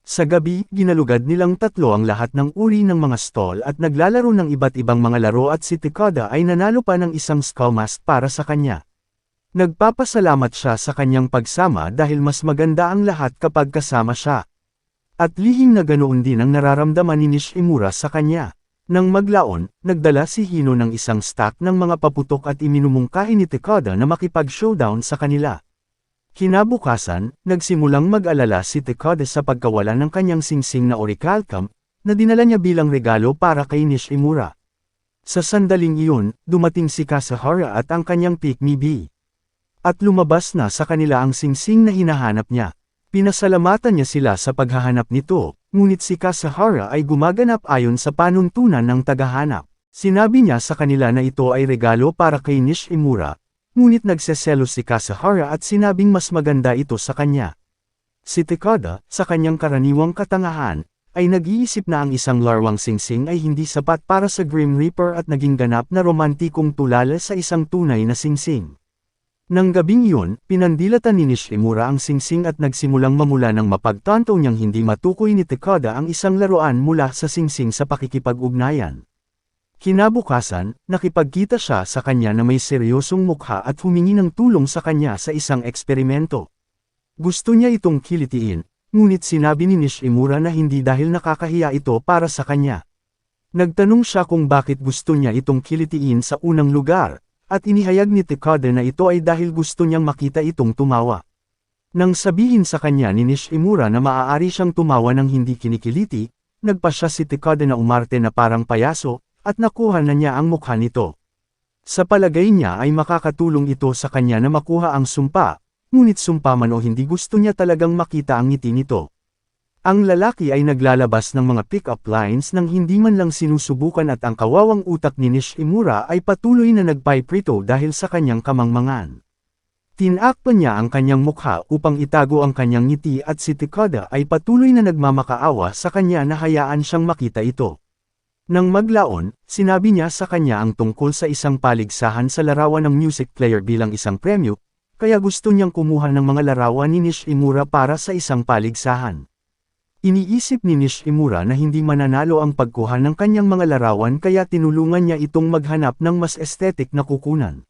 Sa gabi, ginalugad nilang tatlo ang lahat ng uri ng mga stall at naglalaro ng iba't ibang mga laro at si Takada ay nanalo pa ng isang skull mask para sa kanya. Nagpapasalamat siya sa kanyang pagsama dahil mas maganda ang lahat kapag kasama siya. At lihim na ganoon din ang nararamdaman ni Nishimura sa kanya. Nang maglaon, nagdala si Hino ng isang stack ng mga paputok at iminumungkahi ni Takada na makipag-showdown sa kanila. Kinabukasan, nagsimulang mag-alala si Takada sa pagkawala ng kanyang singsing na orichalcum, na dinala niya bilang regalo para kay Nishimura. Sa sandaling iyon, dumating si Kasahara at ang kanyang pick-me bee. At lumabas na sa kanila ang singsing na hinahanap niya. Pinasalamatan niya sila sa paghahanap nito, ngunit si Kasahara ay gumaganap ayon sa panuntunan ng tagahanap. Sinabi niya sa kanila na ito ay regalo para kay Nishimura, ngunit nagseselos si Kasahara at sinabing mas maganda ito sa kanya. Si Takada, sa kanyang karaniwang katangahan, ay nag-iisip na ang isang larwang singsing ay hindi sapat para sa Grim Reaper at naging ganap na romantikong tulala sa isang tunay na singsing. Nang gabing iyon, pinandilatan ni Nishimura ang singsing at nagsimulang mamula ng mapagtanto niyang hindi matukoy ni Takada ang isang laruan mula sa singsing sa pakikipag-ugnayan. Kinabukasan, nakipagkita siya sa kanya na may seryosong mukha at humingi ng tulong sa kanya sa isang eksperimento. Gusto niya itong kilitiin, ngunit sinabi ni Nishimura na hindi dahil nakakahiya ito para sa kanya. Nagtanong siya kung bakit gusto niya itong kilitiin sa unang lugar, at inihayag ni Takada na ito ay dahil gusto niyang makita itong tumawa. Nang sabihin sa kanya ni Nishimura na maaari siyang tumawa ng hindi kinikiliti, nagpa siya si Takada na umarte na parang payaso, at nakuha na niya ang mukha nito. Sa palagay niya ay makakatulong ito sa kanya na makuha ang sumpa, ngunit sumpa man o hindi gusto niya talagang makita ang ngiti nito. Ang lalaki ay naglalabas ng mga pick-up lines nang hindi man lang sinusubukan at ang kawawang utak ni Nishimura ay patuloy na nagpaiprito dahil sa kanyang kamangmangan. Tinakpan niya ang kanyang mukha upang itago ang kanyang ngiti at si Takada ay patuloy na nagmamakaawa sa kanya na hayaan siyang makita ito. Nang maglaon, sinabi niya sa kanya ang tungkol sa isang paligsahan sa larawan ng music player bilang isang premyo, kaya gusto niyang kumuha ng mga larawan ni Nishimura para sa isang paligsahan. Iniisip ni Nishimura na hindi mananalo ang pagkuha ng kanyang mga larawan kaya tinulungan niya itong maghanap ng mas aesthetic na kukunan.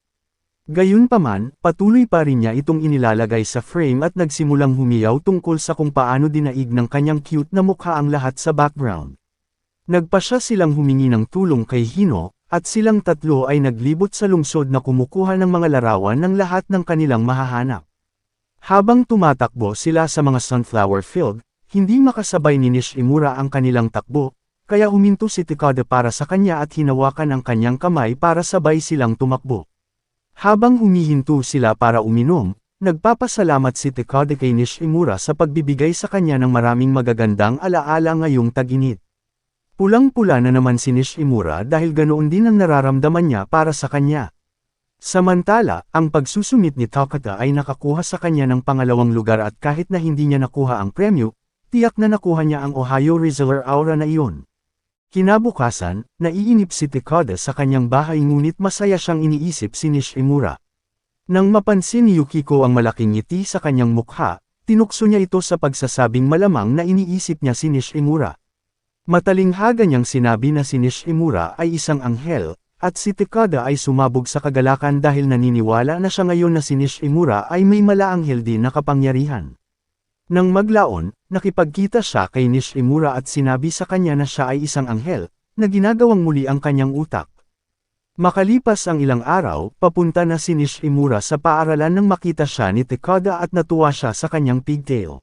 Gayunpaman, patuloy pa rin niya itong inilalagay sa frame at nagsimulang humiyaw tungkol sa kung paano dinaig ng kanyang cute na mukha ang lahat sa background. Nagpa siya silang humingi ng tulong kay Hino, at silang tatlo ay naglibot sa lungsod na kumukuha ng mga larawan ng lahat ng kanilang mahahanap. Habang tumatakbo sila sa mga sunflower field, hindi makasabay ni Nishimura ang kanilang takbo, kaya huminto si Takada para sa kanya at hinawakan ang kanyang kamay para sabay silang tumakbo. Habang humihinto sila para uminom, nagpapasalamat si Takada kay Nishimura sa pagbibigay sa kanya ng maraming magagandang alaala ngayong tag-init. Pulang-pula na naman si Nishimura dahil ganoon din ang nararamdaman niya para sa kanya. Samantala, ang pagsusumit ni Takada ay nakakuha sa kanya ng pangalawang lugar at kahit na hindi niya nakuha ang premyo, tiyak na nakuha niya ang Ohio Rizzler Aura na iyon. Kinabukasan, naiinip si Takada sa kanyang bahay ngunit masaya siyang iniisip si Nishimura. Nang mapansin ni Yukiko ang malaking ngiti sa kanyang mukha, tinukso niya ito sa pagsasabing malamang na iniisip niya si Nishimura. Matalinghaga niyang sinabi na si Nishimura ay isang anghel, at si Takada ay sumabog sa kagalakan dahil naniniwala na siya ngayon na si Nishimura ay may malaanghel din na kapangyarihan. Nang maglaon, nakipagkita siya kay Nishimura at sinabi sa kanya na siya ay isang anghel, na ginagawang muli ang kanyang utak. Makalipas ang ilang araw, papunta na si Nishimura sa paaralan nang makita siya ni Takada at natuwa siya sa kanyang pigtail.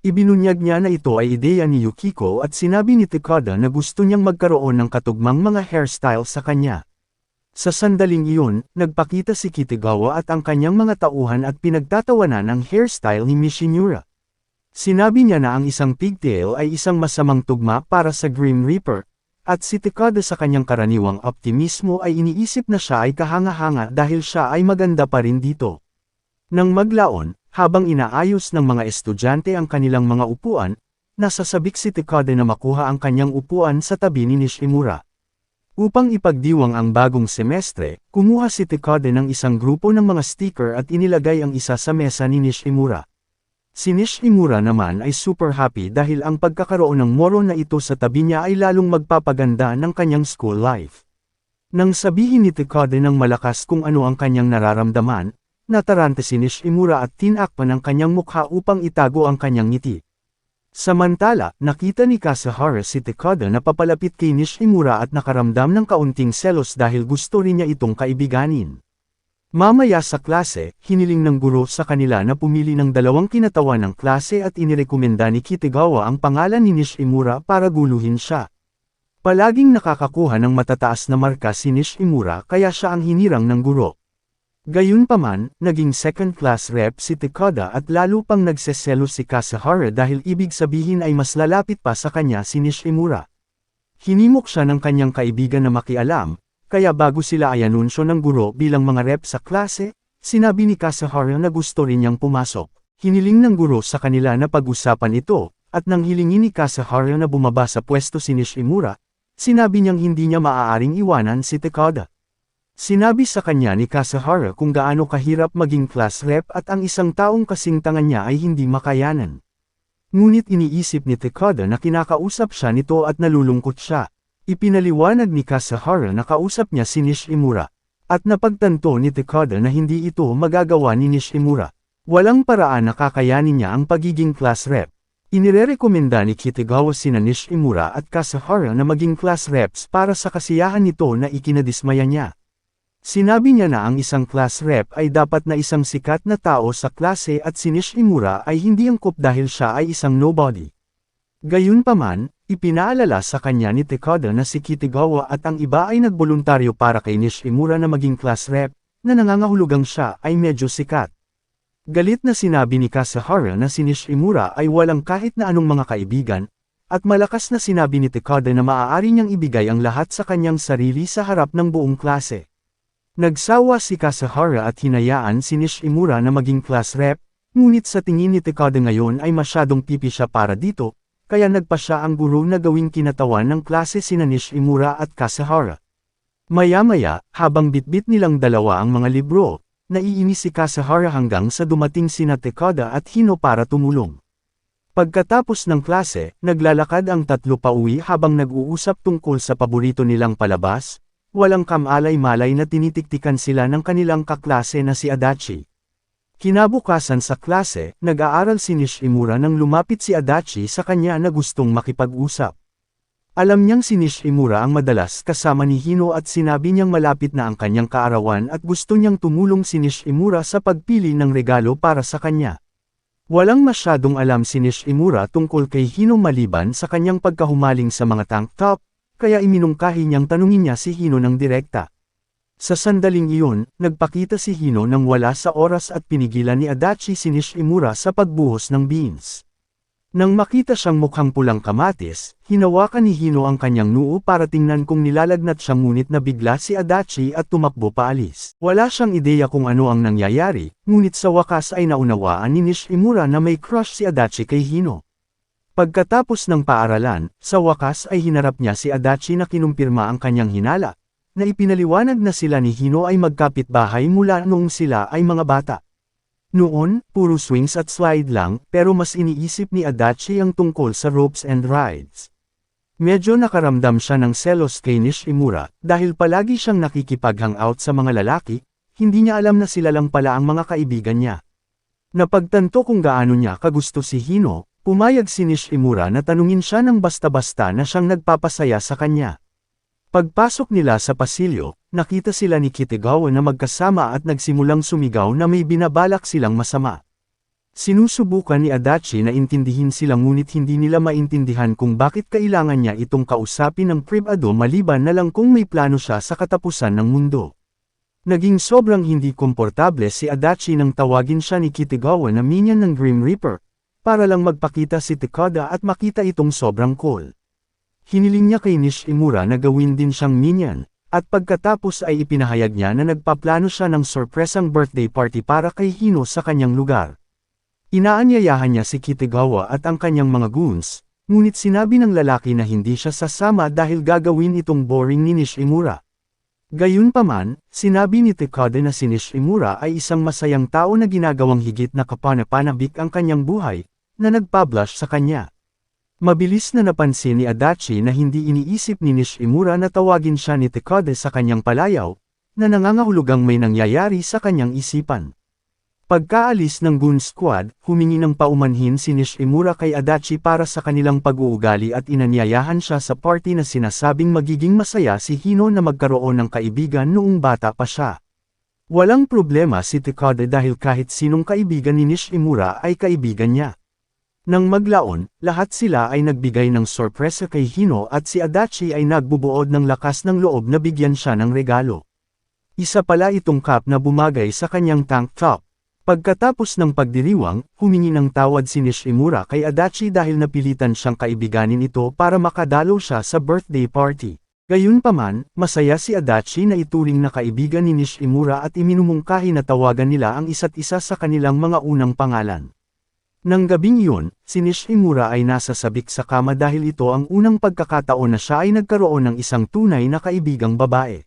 Ibinunyag niya na ito ay ideya ni Yukiko at sinabi ni Takada na gusto niyang magkaroon ng katugmang mga hairstyle sa kanya. Sa sandaling iyon, nagpakita si Kitagawa at ang kanyang mga tauhan at pinagtatawanan ang hairstyle ni Nishimura. Sinabi niya na ang isang pigtail ay isang masamang tugma para sa Grim Reaper, at si Takada sa kanyang karaniwang optimismo ay iniisip na siya ay kahanga-hanga dahil siya ay maganda pa rin dito. Nang maglaon, habang inaayos ng mga estudyante ang kanilang mga upuan, nasasabik si Takada na makuha ang kanyang upuan sa tabi ni Nishimura. Upang ipagdiwang ang bagong semestre, kumuha si Takada ng isang grupo ng mga sticker at inilagay ang isa sa mesa ni Nishimura. Si Nishimura naman ay super happy dahil ang pagkakaroon ng moro na ito sa tabi niya ay lalong magpapaganda ng kanyang school life. Nang sabihin ni Takada ng malakas kung ano ang kanyang nararamdaman, natarante si Nishimura at tinakpan ang kanyang mukha upang itago ang kanyang ngiti. Samantala, nakita ni Kasahara si Takada na papalapit kay Nishimura at nakaramdam ng kaunting selos dahil gusto rin niya itong kaibiganin. Mamaya sa klase, hiniling ng guro sa kanila na pumili ng dalawang kinatawan ng klase at inirekomenda ni Kitagawa ang pangalan ni Nishimura para guluhin siya. Palaging nakakakuha ng matataas na marka si Nishimura kaya siya ang hinirang ng guro. Gayunpaman, naging second-class rep si Takada at lalo pang nagseselo si Kasahara dahil ibig sabihin ay mas lalapit pa sa kanya si Nishimura. Hinimok siya ng kanyang kaibigan na makialam, kaya bago sila ay anunsyo ng guro bilang mga rep sa klase, sinabi ni Kasahara na gusto rin niyang pumasok. Hiniling ng guro sa kanila na pag-usapan ito, at nang hilingin ni Kasahara na bumaba sa pwesto si Nishimura, sinabi niyang hindi niya maaaring iwanan si Takada. Sinabi sa kanya ni Kasahara kung gaano kahirap maging class rep at ang isang taong kasing tanga niya ay hindi makayanan. Ngunit iniisip ni Takada na kinakausap siya nito at nalulungkot siya. Ipinaliwanag ni Kasahara na kausap niya si Nishimura. At napagtanto ni Takada na hindi ito magagawa ni Nishimura. Walang paraan na kakayanin niya ang pagiging class rep. Inirerekomenda ni Kitagawa sina Nishimura at Kasahara na maging class reps para sa kasiyahan nito na ikinadismaya niya. Sinabi niya na ang isang class rep ay dapat na isang sikat na tao sa klase at si Nishimura ay hindi angkop dahil siya ay isang nobody. Gayunpaman, ipinaalala sa kanya ni Takada na si Kitagawa at ang iba ay nagboluntaryo para kay Nishimura na maging class rep, na nangangahulugang siya ay medyo sikat. Galit na sinabi ni Kasahara na si Nishimura ay walang kahit na anong mga kaibigan, at malakas na sinabi ni Takada na maaari niyang ibigay ang lahat sa kanyang sarili sa harap ng buong klase. Nagsawa si Kasahara at hinayaan si Nishimura na maging class rep, ngunit sa tingin ni Takada ngayon ay masyadong pipi siya para dito, kaya nagpa siya ang guro na gawing kinatawan ng klase sina Nishimura at Kasahara. Maya-maya, habang bitbit nilang dalawa ang mga libro, naiinis si Kasahara hanggang sa dumating sina Takada at Hino para tumulong. Pagkatapos ng klase, naglalakad ang tatlo pauwi habang nag-uusap tungkol sa paborito nilang palabas, walang kamalay-malay na tinitiktikan sila ng kanilang kaklase na si Adachi. Kinabukasan sa klase, nag-aaral si Nishimura nang lumapit si Adachi sa kanya na gustong makipag-usap. Alam niyang si Nishimura ang madalas kasama ni Hino at sinabi niyang malapit na ang kanyang kaarawan at gusto niyang tumulong si Nishimura sa pagpili ng regalo para sa kanya. Walang masyadong alam si Nishimura tungkol kay Hino maliban sa kanyang pagkahumaling sa mga tank top, kaya iminungkahi niyang tanungin niya si Hino ng direkta. Sa sandaling iyon, nagpakita si Hino nang wala sa oras at pinigilan ni Adachi si Nishimura sa pagbuhos ng beans. Nang makita siyang mukhang pulang kamatis, hinawakan ni Hino ang kanyang noo para tingnan kung nilalagnat siya ngunit nabigla si Adachi at tumakbo paalis. Wala siyang ideya kung ano ang nangyayari, ngunit sa wakas ay naunawaan ni Nishimura na may crush si Adachi kay Hino. Pagkatapos ng paaralan, sa wakas ay hinarap niya si Adachi na kinumpirma ang kanyang hinala, na ipinaliwanag na sila ni Hino ay magkapitbahay mula noong sila ay mga bata. Noon, puro swings at slide lang, pero mas iniisip ni Adachi ang tungkol sa ropes and rides. Medyo nakaramdam siya ng selos kay Nishimura, dahil palagi siyang nakikipag-hangout sa mga lalaki, hindi niya alam na sila lang pala ang mga kaibigan niya. Napagtanto kung gaano niya kagusto si Hino, pumayag si Nishimura na tanungin siya ng basta-basta na siyang nagpapasaya sa kanya. Pagpasok nila sa pasilyo, nakita sila ni Kitagawa na magkasama at nagsimulang sumigaw na may binabalak silang masama. Sinusubukan ni Adachi na intindihin sila ngunit hindi nila maintindihan kung bakit kailangan niya itong kausapin ng pribado maliban na lang kung may plano siya sa katapusan ng mundo. Naging sobrang hindi komportable si Adachi nang tawagin siya ni Kitagawa na minion ng Grim Reaper, para lang magpakita si Takada at makita itong sobrang cool. Hiniling niya kay Nishimura na gawin din siyang minion, at pagkatapos ay ipinahayag niya na nagpaplano siya ng sorpresang birthday party para kay Hino sa kanyang lugar. Inaanyayahan niya si Kitagawa at ang kanyang mga goons, ngunit sinabi ng lalaki na hindi siya sasama dahil gagawin itong boring ni Nishimura. Gayunpaman, sinabi ni Takada na si Nishimura ay isang masayang tao na ginagawang higit na kapanapanabik ang kanyang buhay, na nagpablush sa kanya. Mabilis na napansin ni Adachi na hindi iniisip ni Nishimura na tawagin siya ni Takada sa kanyang palayaw, na nangangahulugang may nangyayari sa kanyang isipan. Pagkaalis ng Goon Squad, humingi ng paumanhin si Nishimura kay Adachi para sa kanilang pag-uugali at inanyayahan siya sa party na sinasabing magiging masaya si Hino na magkaroon ng kaibigan noong bata pa siya. Walang problema si Takada dahil kahit sinong kaibigan ni Nishimura ay kaibigan niya. Nang maglaon, lahat sila ay nagbigay ng sorpresa kay Hino at si Adachi ay nagbubuod ng lakas ng loob na bigyan siya ng regalo. Isa pala itong cup na bumagay sa kanyang tank top. Pagkatapos ng pagdiriwang, humingi ng tawad si Nishimura kay Adachi dahil napilitan siyang kaibiganin ito para makadalo siya sa birthday party. Gayunpaman, masaya si Adachi na ituring na kaibigan ni Nishimura at iminumungkahi na tawagan nila ang isa't isa sa kanilang mga unang pangalan. Nang gabing iyon, si Nishimura ay nasa sabik sa kama dahil ito ang unang pagkakataon na siya ay nagkaroon ng isang tunay na kaibigang babae.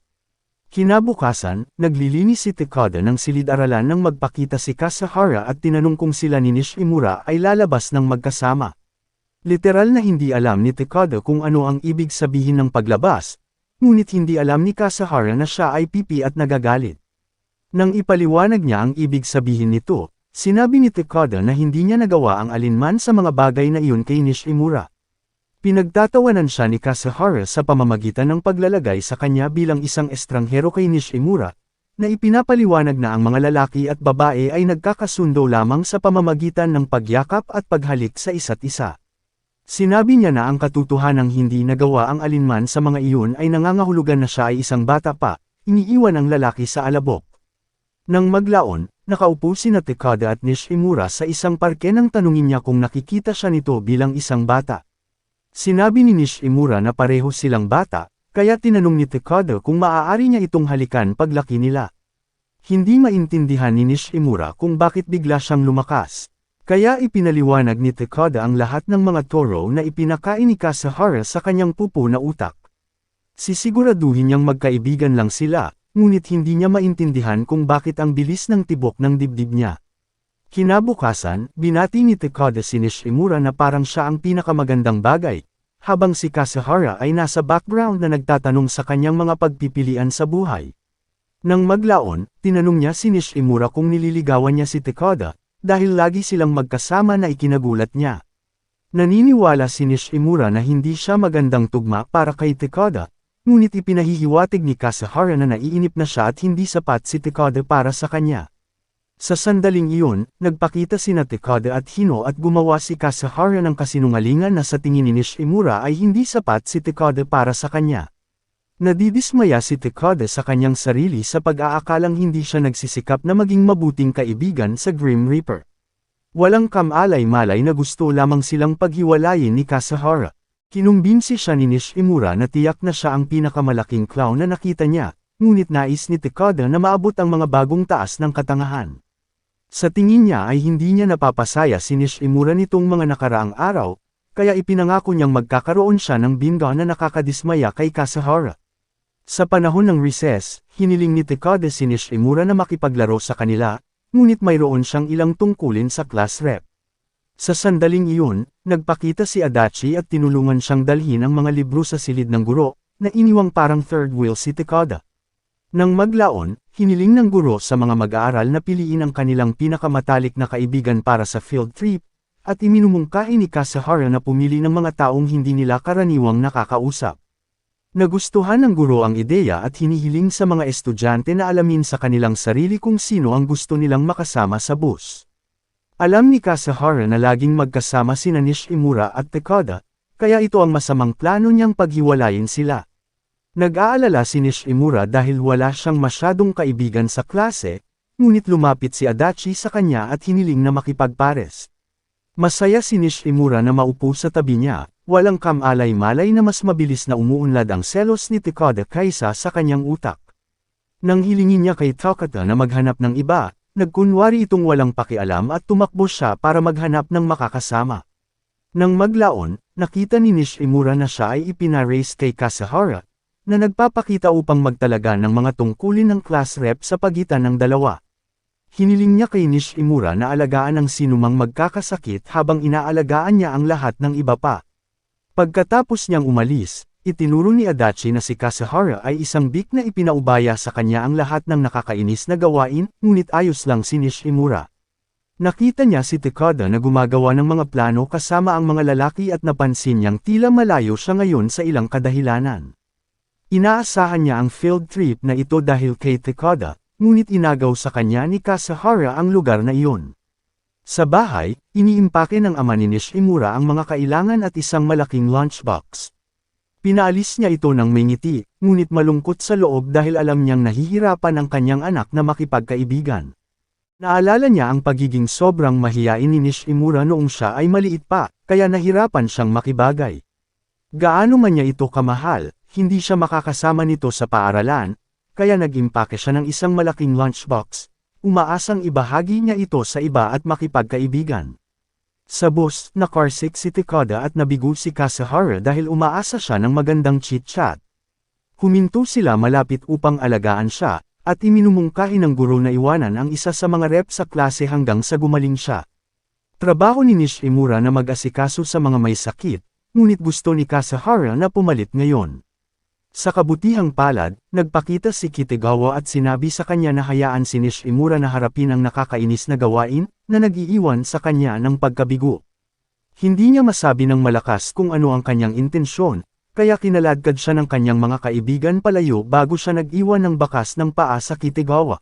Kinabukasan, naglilinis si Takada ng silid-aralan nang magpakita si Kasahara at tinanong kung sila ni Nishimura ay lalabas ng magkasama. Literal na hindi alam ni Takada kung ano ang ibig sabihin ng paglabas, ngunit hindi alam ni Kasahara na siya ay pipi at nagagalit. Nang ipaliwanag niya ang ibig sabihin nito, sinabi ni Takada na hindi niya nagawa ang alinman sa mga bagay na iyon kay Nishimura. Pinagtatawanan siya ni Kasahara sa pamamagitan ng paglalagay sa kanya bilang isang estranghero kay Nishimura, na ipinapaliwanag na ang mga lalaki at babae ay nagkakasundo lamang sa pamamagitan ng pagyakap at paghalik sa isa't isa. Sinabi niya na ang katotohanang hindi nagawa ang alinman sa mga iyon ay nangangahulugan na siya ay isang bata pa, iniiwan ang lalaki sa alabok. Nang maglaon, nakaupo sina Takada at Nishimura sa isang parke nang tanungin niya kung nakikita siya nito bilang isang bata. Sinabi ni Nishimura na pareho silang bata, kaya tinanong ni Takada kung maaari niya itong halikan paglaki nila. Hindi maintindihan ni Nishimura kung bakit bigla siyang lumakas. Kaya ipinaliwanag ni Takada ang lahat ng mga toro na ipinakain ni Kasahara sa kanyang pupo na utak. Sisiguraduhin niyang magkaibigan lang sila, ngunit hindi niya maintindihan kung bakit ang bilis ng tibok ng dibdib niya. Kinabukasan, binati ni Takada si Nishimura na parang siya ang pinakamagandang bagay, habang si Kasahara ay nasa background na nagtatanong sa kanyang mga pagpipilian sa buhay. Nang maglaon, tinanong niya si Nishimura kung nililigawan niya si Takada, dahil lagi silang magkasama na ikinagulat niya. Naniniwala si Nishimura na hindi siya magandang tugma para kay Takada, ngunit ipinahihiwatig ni Kasahara na naiinip na siya at hindi sapat si Takada para sa kanya. Sa sandaling iyon, nagpakita sina Takada at Hino at gumawa si Kasahara ng kasinungalingan na sa tingin ni Nishimura ay hindi sapat si Takada para sa kanya. Nadidismaya si Takada sa kanyang sarili sa pag-aakalang hindi siya nagsisikap na maging mabuting kaibigan sa Grim Reaper. Walang kamalay-malay na gusto lamang silang paghiwalayin ni Kasahara. Kinumbinsi siya ni Nishimura na tiyak na siya ang pinakamalaking clown na nakita niya, ngunit nais ni Takada na maabot ang mga bagong taas ng katangahan. Sa tingin niya ay hindi niya napapasaya si Nishimura nitong mga nakaraang araw, kaya ipinangako niyang magkakaroon siya ng bingo na nakakadismaya kay Kasahara. Sa panahon ng recess, hiniling ni Takada si Nishimura na makipaglaro sa kanila, ngunit mayroon siyang ilang tungkulin sa class rep. Sa sandaling iyon, nagpakita si Adachi at tinulungan siyang dalhin ang mga libro sa silid ng guro, na iniwang parang third wheel si Takada. Nang maglaon, hiniling ng guro sa mga mag-aaral na piliin ang kanilang pinakamatalik na kaibigan para sa field trip, at iminumungkahi ni Kasahara na pumili ng mga taong hindi nila karaniwang nakakausap. Nagustuhan ng guro ang ideya at hinihiling sa mga estudyante na alamin sa kanilang sarili kung sino ang gusto nilang makasama sa bus. Alam ni Kasahara na laging magkasama sina Nishimura at Takada, kaya ito ang masamang plano niyang paghiwalayin sila. Nag-aalala si Nishimura dahil wala siyang masyadong kaibigan sa klase, ngunit lumapit si Adachi sa kanya at hiniling na makipagpares. Masaya si Nishimura na maupo sa tabi niya. Walang kamalay-malay na mas mabilis na umuunlad ang selos ni Takada kaysa sa kanyang utak. Nang hilingin niya kay Takada na maghanap ng iba, nagkunwari itong walang pakialam at tumakbo siya para maghanap ng makakasama. Nang maglaon, nakita ni Nishimura na siya ay ipinarace kay Kasahara, na nagpapakita upang magtalaga ng mga tungkulin ng class rep sa pagitan ng dalawa. Hiniling niya kay Nishimura na alagaan ang sinumang magkakasakit habang inaalagaan niya ang lahat ng iba pa. Pagkatapos niyang umalis, itinuro ni Adachi na si Kasahara ay isang bik na ipinaubaya sa kanya ang lahat ng nakakainis na gawain, ngunit ayos lang si Nishimura. Nakita niya si Takada na gumagawa ng mga plano kasama ang mga lalaki at napansin niyang tila malayo siya ngayon sa ilang kadahilanan. Inaasahan niya ang field trip na ito dahil kay Takada, ngunit inagaw sa kanya ni Kasahara ang lugar na iyon. Sa bahay, iniimpake ng ama ni Nishimura ang mga kailangan at isang malaking lunchbox. Pinaalis niya ito ng may ngiti, ngunit malungkot sa loob dahil alam niyang nahihirapan ang kanyang anak na makipagkaibigan. Naalala niya ang pagiging sobrang mahiyain ni Nishimura noong siya ay maliit pa, kaya nahirapan siyang makibagay. Gaano man niya ito kamahal, hindi siya makakasama nito sa paaralan, kaya nag-impake siya ng isang malaking lunchbox. Umaasang ibahagi niya ito sa iba at makipagkaibigan. Sa bus, nakarsik si Takada at nabigo si Kasahara dahil umaasa siya ng magandang chit-chat. Huminto sila malapit upang alagaan siya, at iminumungkahi ng guro na iwanan ang isa sa mga rep sa klase hanggang sa gumaling siya. Trabaho ni Nishimura na mag-asikaso sa mga may sakit, ngunit gusto ni Kasahara na pumalit ngayon. Sa kabutihang palad, nagpakita si Kitagawa at sinabi sa kanya na hayaan si Nishimura na harapin ang nakakainis na gawain na nag-iiwan sa kanya ng pagkabigo. Hindi niya masabi ng malakas kung ano ang kanyang intensyon, kaya kinaladkad siya ng kanyang mga kaibigan palayo bago siya nag-iwan ng bakas ng paa sa Kitagawa.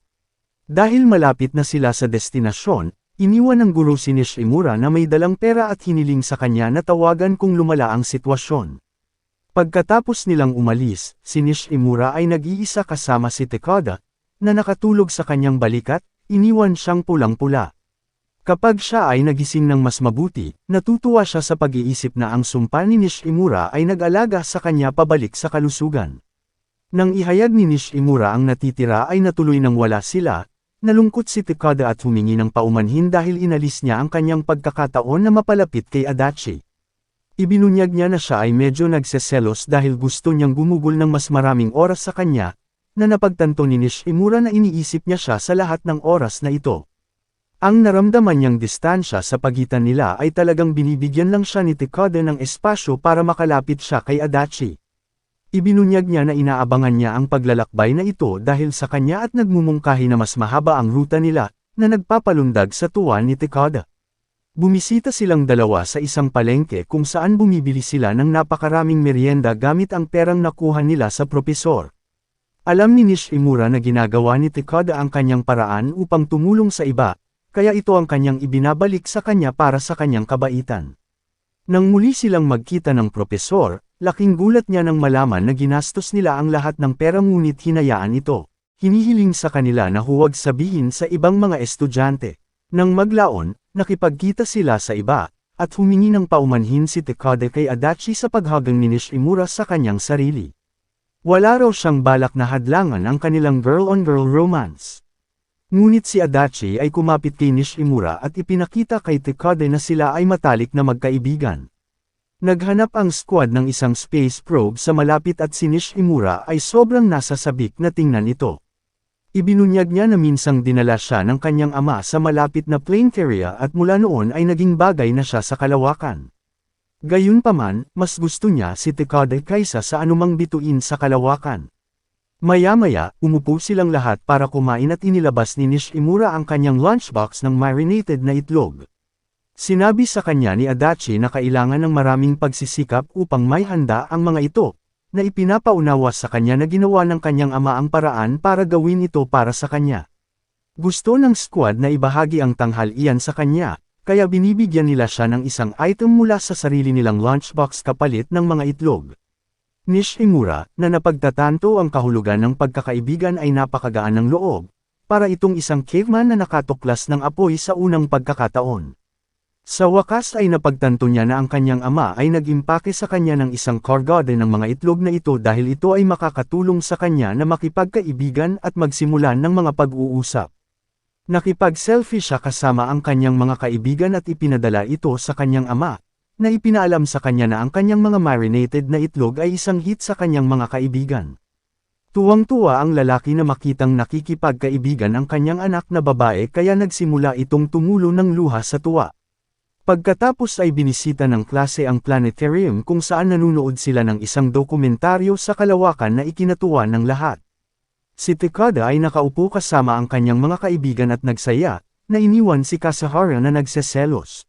Dahil malapit na sila sa destinasyon, iniwan ng guro si Nishimura na may dalang pera at hiniling sa kanya na tawagan kung lumala ang sitwasyon. Pagkatapos nilang umalis, si Nishimura ay nag-iisa kasama si Takada, na nakatulog sa kanyang balikat, iniwan siyang pulang-pula. Kapag siya ay nagising ng mas mabuti, natutuwa siya sa pag-iisip na ang sumpa ni Nishimura ay nag-alaga sa kanya pabalik sa kalusugan. Nang ihayag ni Nishimura ang natitira ay natuloy nang wala sila. Nalungkot si Takada at humingi ng paumanhin dahil inalis niya ang kanyang pagkakataon na mapalapit kay Adachi. Ibinunyag niya na siya ay medyo nagseselos dahil gusto niyang gumugol ng mas maraming oras sa kanya, na napagtanto ni Nishimura na iniisip niya siya sa lahat ng oras na ito. Ang naramdaman niyang distansya sa pagitan nila ay talagang binibigyan lang siya ni Takada ng espasyo para makalapit siya kay Adachi. Ibinunyag niya na inaabangan niya ang paglalakbay na ito dahil sa kanya at nagmumungkahi na mas mahaba ang ruta nila, na nagpapalundag sa tuwa ni Takada. Bumisita silang dalawa sa isang palengke kung saan bumibili sila ng napakaraming merienda gamit ang perang nakuha nila sa propesor. Alam ni Nishimura na ginagawa ni Takada ang kanyang paraan upang tumulong sa iba, kaya ito ang kanyang ibinabalik sa kanya para sa kanyang kabaitan. Nang muli silang magkita ng propesor, laking gulat niya nang malaman na ginastos nila ang lahat ng pera ngunit hinayaan ito. Hinihiling sa kanila na huwag sabihin sa ibang mga estudyante. Nang maglaon, nakipagkita sila sa iba, at humingi ng paumanhin si Takada kay Adachi sa paghagang ni Nishimura sa kanyang sarili. Wala raw siyang balak na hadlangan ang kanilang girl-on-girl romance. Ngunit si Adachi ay kumapit kay Nishimura at ipinakita kay Takada na sila ay matalik na magkaibigan. Naghanap ang squad ng isang space probe sa malapit at si Nishimura ay sobrang nasasabik na tingnan ito. Ibinunyag niya na minsang dinala siya ng kanyang ama sa malapit na planetaria at mula noon ay naging bagay na siya sa kalawakan. Gayunpaman, mas gusto niya si Takada kaysa sa anumang bituin sa kalawakan. Maya-maya, umupo silang lahat para kumain at inilabas ni Nishimura ang kanyang lunchbox ng marinated na itlog. Sinabi sa kanya ni Adachi na kailangan ng maraming pagsisikap upang may handa ang mga ito, na ipinapaunawa sa kanya na ginawa ng kanyang ama ang paraan para gawin ito para sa kanya. Gusto ng squad na ibahagi ang tanghalian sa kanya, kaya binibigyan nila siya ng isang item mula sa sarili nilang lunchbox kapalit ng mga itlog. Nishimura, na napagtatanto ang kahulugan ng pagkakaibigan ay napakagaan ng loob, para itong isang caveman na nakatuklas ng apoy sa unang pagkakataon. Sa wakas ay napagtanto niya na ang kanyang ama ay nag-impake sa kanya ng isang kargada ng mga itlog na ito dahil ito ay makakatulong sa kanya na makipagkaibigan at magsimulan ng mga pag-uusap. Nakipag-selfie siya kasama ang kanyang mga kaibigan at ipinadala ito sa kanyang ama, na ipinaalam sa kanya na ang kanyang mga marinated na itlog ay isang hit sa kanyang mga kaibigan. Tuwang-tuwa ang lalaki na makitang nakikipagkaibigan ang kanyang anak na babae kaya nagsimula itong tumulo ng luha sa tuwa. Pagkatapos ay binisita ng klase ang planetarium kung saan nanunood sila ng isang dokumentaryo sa kalawakan na ikinatuwa ng lahat. Si Takada ay nakaupo kasama ang kanyang mga kaibigan at nagsaya, na iniwan si Kasahara na nagseselos.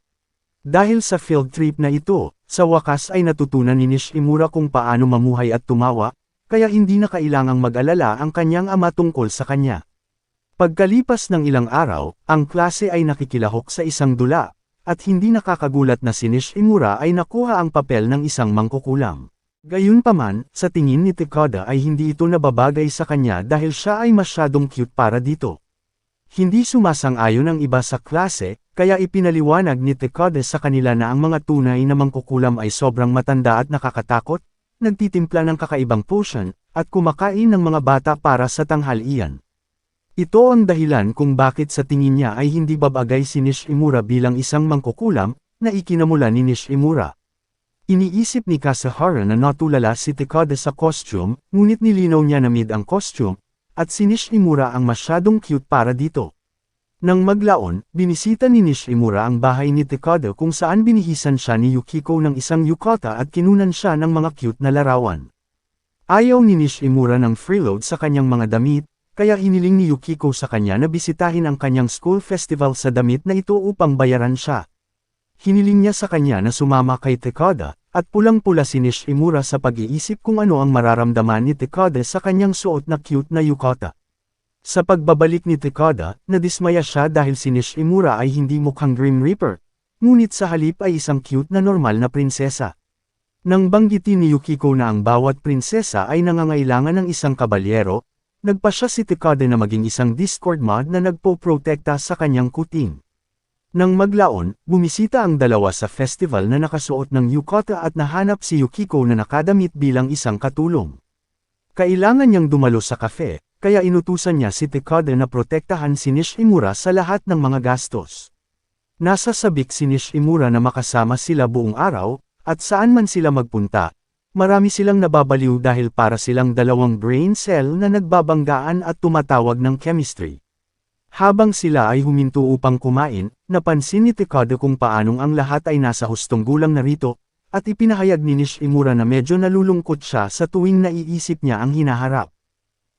Dahil sa field trip na ito, sa wakas ay natutunan ni Nishimura kung paano mamuhay at tumawa, kaya hindi na kailangang mag-alala ang kanyang ama tungkol sa kanya. Pagkalipas ng ilang araw, ang klase ay nakikilahok sa isang dula, at hindi nakakagulat na si Nishimura ay nakuha ang papel ng isang mangkukulam. Gayunpaman, sa tingin ni Takada ay hindi ito nababagay sa kanya dahil siya ay masyadong cute para dito. Hindi sumasang-ayon ang iba sa klase, kaya ipinaliwanag ni Takada sa kanila na ang mga tunay na mangkukulam ay sobrang matanda at nakakatakot, nagtitimpla ng kakaibang potion, at kumakain ng mga bata para sa tanghalian. Ito ang dahilan kung bakit sa tingin niya ay hindi babagay si Nishimura bilang isang mangkukulam, na ikinamula ni Nishimura. Iniisip ni Kasahara na natulala si Takada sa costume, ngunit nilinaw niya na mid ang costume, at si Nishimura ang masyadong cute para dito. Nang maglaon, binisita ni Nishimura ang bahay ni Takada kung saan binihisan siya ni Yukiko ng isang yukata at kinunan siya ng mga cute na larawan. Ayaw ni Nishimura ng freeload sa kanyang mga damit, kaya hiniling ni Yukiko sa kanya na bisitahin ang kanyang school festival sa damit na ito upang bayaran siya. Hiniling niya sa kanya na sumama kay Takada, at pulang-pula si Nishimura sa pag-iisip kung ano ang mararamdaman ni Takada sa kanyang suot na cute na yukata. Sa pagbabalik ni Takada, nadismaya siya dahil si Nishimura ay hindi mukhang Grim Reaper, ngunit sa halip ay isang cute na normal na prinsesa. Nang banggitin ni Yukiko na ang bawat prinsesa ay nangangailangan ng isang kabalyero, nagpasya si Takada na maging isang Discord mod na nagpo-protekta sa kanyang kuting. Nang maglaon, bumisita ang dalawa sa festival na nakasuot ng yukata at nahanap si Yukiko na nakadamit bilang isang katulong. Kailangan niyang dumalo sa kafe, kaya inutusan niya si Takada na protektahan si Nishimura sa lahat ng mga gastos. Nasa sabik si Nishimura na makasama sila buong araw, at saan man sila magpunta, marami silang nababaliw dahil para silang dalawang brain cell na nagbabanggaan at tumatawag ng chemistry. Habang sila ay huminto upang kumain, napansin ni Takada kung paanong ang lahat ay nasa hustong gulang na rito, at ipinahayag ni Nishimura na medyo nalulungkot siya sa tuwing naiisip niya ang hinaharap.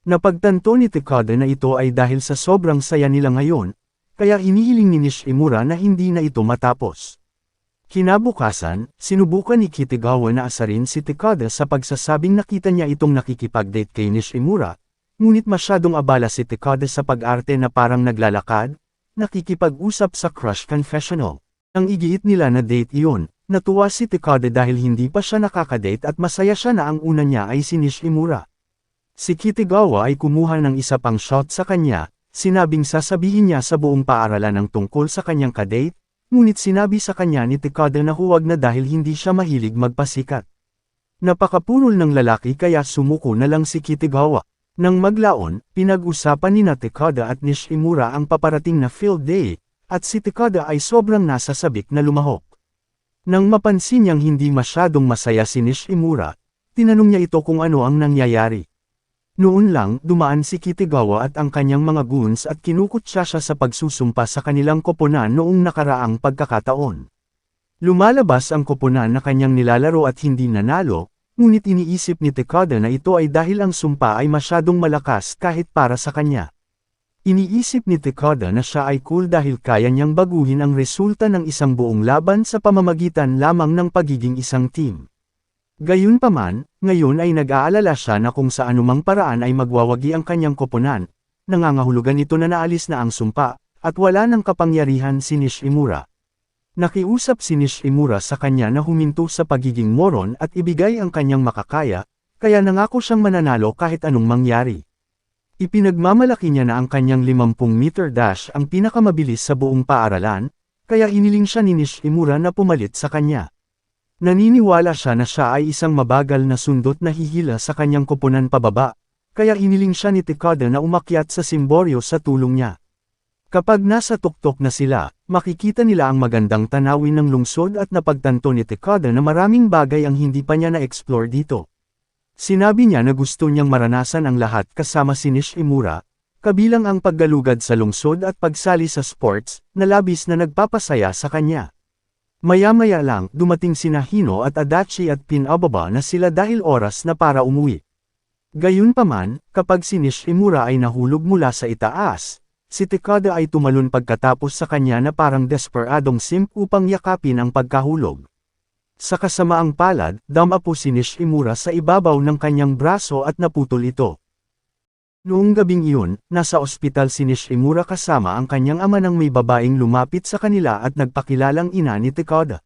Napagtanto ni Takada na ito ay dahil sa sobrang saya nila ngayon, kaya hinihiling ni Nishimura na hindi na ito matapos. Kinabukasan, sinubukan ni Kitagawa na asarin si Takada sa pagsasabing nakita niya itong nakikipag-date kay Nishimura, ngunit masyadong abala si Takada sa pag-arte na parang naglalakad, nakikipag-usap sa crush confessional. Ang igiit nila na date iyon, natuwa si Takada dahil hindi pa siya nakakadate at masaya siya na ang una niya ay si Nishimura. Si Kitagawa ay kumuha ng isa pang shot sa kanya, sinabing sasabihin niya sa buong paaralan ang tungkol sa kanyang kadate, ngunit sinabi sa kanya ni Takada na huwag na dahil hindi siya mahilig magpasikat. Napakapurol ng lalaki kaya sumuko na lang si Kitagawa. Nang maglaon, pinag-usapan ni Takada at Nishimura ang paparating na field day, at si Takada ay sobrang nasasabik na lumahok. Nang mapansin niyang hindi masyadong masaya si Nishimura, tinanong niya ito kung ano ang nangyayari. Noon lang, dumaan si Kitagawa at ang kanyang mga goons at kinukutsa siya sa pagsusumpa sa kanilang koponan noong nakaraang pagkakataon. Lumalabas ang koponan na kanyang nilalaro at hindi nanalo, ngunit iniisip ni Takada na ito ay dahil ang sumpa ay masyadong malakas kahit para sa kanya. Iniisip ni Takada na siya ay cool dahil kaya niyang baguhin ang resulta ng isang buong laban sa pamamagitan lamang ng pagiging isang team. Gayunpaman, ngayon ay nag-aalala siya na kung sa anumang paraan ay magwawagi ang kanyang koponan, nangangahulugan ito na naalis na ang sumpa, at wala ng kapangyarihan si Nishimura. Nakiusap si Nishimura sa kanya na huminto sa pagiging moron at ibigay ang kanyang makakaya, kaya nangako siyang mananalo kahit anong mangyari. Ipinagmamalaki niya na ang kanyang 50-meter dash ang pinakamabilis sa buong paaralan, kaya hiniling siya ni Nishimura na pumalit sa kanya. Naniniwala siya na siya ay isang mabagal na sundot na hihila sa kanyang koponan pababa, kaya hiniling siya ni Takada na umakyat sa simboryo sa tulong niya. Kapag nasa tuktok na sila, makikita nila ang magandang tanawin ng lungsod at napagtanto ni Takada na maraming bagay ang hindi pa niya na-explore dito. Sinabi niya na gusto niyang maranasan ang lahat kasama si Nishimura, kabilang ang paggalugad sa lungsod at pagsali sa sports, na labis na nagpapasaya sa kanya. Maya-maya lang, dumating sina Hino at Adachi at pinababa na sila dahil oras na para umuwi. Gayunpaman, kapag si Nishimura ay nahulog mula sa itaas, si Takada ay tumalon pagkatapos sa kanya na parang desperadong simp upang yakapin ang pagkahulog. Sa kasamaang palad, damapo si Nishimura sa ibabaw ng kanyang braso at naputol ito. Noong gabing iyon, nasa ospital si Nishimura kasama ang kanyang ama nang may babaeng lumapit sa kanila at nagpakilalang ina ni Takada.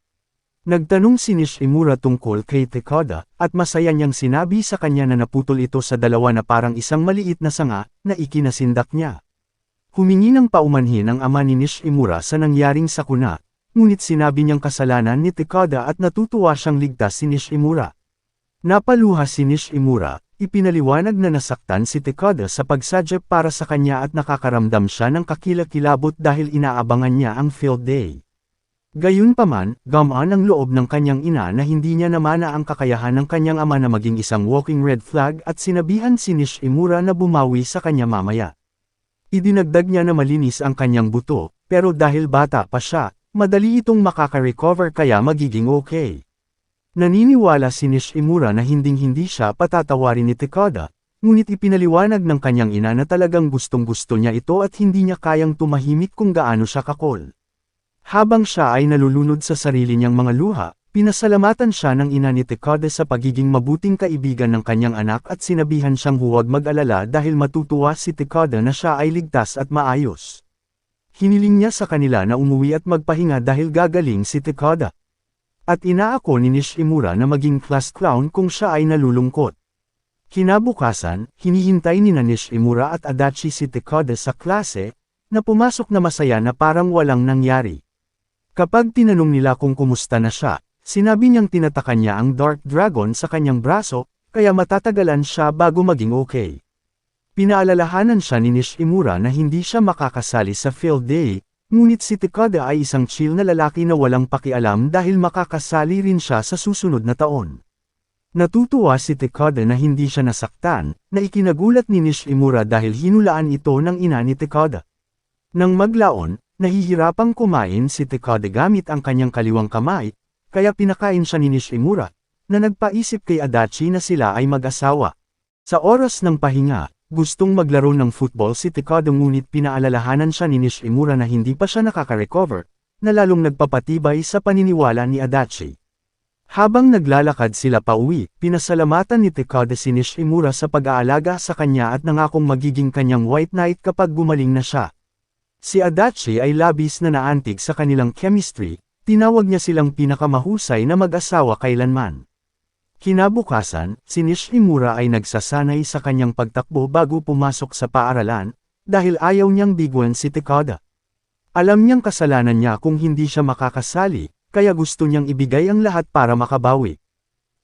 Nagtanong si Nishimura tungkol kay Takada, at masaya niyang sinabi sa kanya na naputol ito sa dalawa na parang isang maliit na sanga, na ikinasindak niya. Humingi ng paumanhin ang ama ni Nishimura sa nangyaring sakuna, ngunit sinabi niyang kasalanan ni Takada at natutuwa siyang ligtas si Nishimura. Napaluha si Nishimura. Ipinaliwanag na nasaktan si Takada sa pagsadya para sa kanya at nakakaramdam siya ng kakilakilabot dahil inaabangan niya ang field day. Gayunpaman, gamaan ang loob ng kanyang ina na hindi niya namana ang kakayahan ng kanyang ama na maging isang walking red flag at sinabihan si Nishimura na bumawi sa kanya mamaya. Idinagdag niya na malinis ang kanyang buto, pero dahil bata pa siya, madali itong makaka-recover kaya magiging okay. Naniniwala si Nishimura na hinding-hindi siya patatawarin ni Takada, ngunit ipinaliwanag ng kanyang ina na talagang gustong-gusto niya ito at hindi niya kayang tumahimik kung gaano siya kakol. Habang siya ay nalulunod sa sarili niyang mga luha, pinasalamatan siya ng ina ni Takada sa pagiging mabuting kaibigan ng kanyang anak at sinabihan siyang huwag mag-alala dahil matutuwa si Takada na siya ay ligtas at maayos. Hiniling niya sa kanila na umuwi at magpahinga dahil gagaling si Takada. At inaako ni Nishimura na maging class clown kung siya ay nalulungkot. Kinabukasan, hinihintay ni Nishimura at Adachi si Takada sa klase, na pumasok na masaya na parang walang nangyari. Kapag tinanong nila kung kumusta na siya, sinabi niyang tinatakan niya ang Dark Dragon sa kanyang braso, kaya matatagalan siya bago maging okay. Pinaalalahanan siya ni Nishimura na hindi siya makakasali sa field day, ngunit si Takada ay isang chill na lalaki na walang pakialam dahil makakasali rin siya sa susunod na taon. Natutuwa si Takada na hindi siya nasaktan, na ikinagulat ni Nishimura dahil hinulaan ito ng ina ni Takada. Nang maglaon, nahihirapang kumain si Takada gamit ang kanyang kaliwang kamay, kaya pinakain siya ni Nishimura, na nagpaisip kay Adachi na sila ay mag-asawa. Sa oras ng pahinga, gustong maglaro ng football si Takada ngunit pinaalalahanan siya ni Nishimura na hindi pa siya nakaka-recover, na lalong nagpapatibay sa paniniwala ni Adachi. Habang naglalakad sila pauwi, pinasalamatan ni Takada si Nishimura sa pag-aalaga sa kanya at nangakong magiging kanyang white knight kapag gumaling na siya. Si Adachi ay labis na naantig sa kanilang chemistry, tinawag niya silang pinakamahusay na mag-asawa kailanman. Kinabukasan, si Nishimura ay nagsasanay sa kanyang pagtakbo bago pumasok sa paaralan, dahil ayaw niyang biguan si Takada. Alam niyang kasalanan niya kung hindi siya makakasali, kaya gusto niyang ibigay ang lahat para makabawi.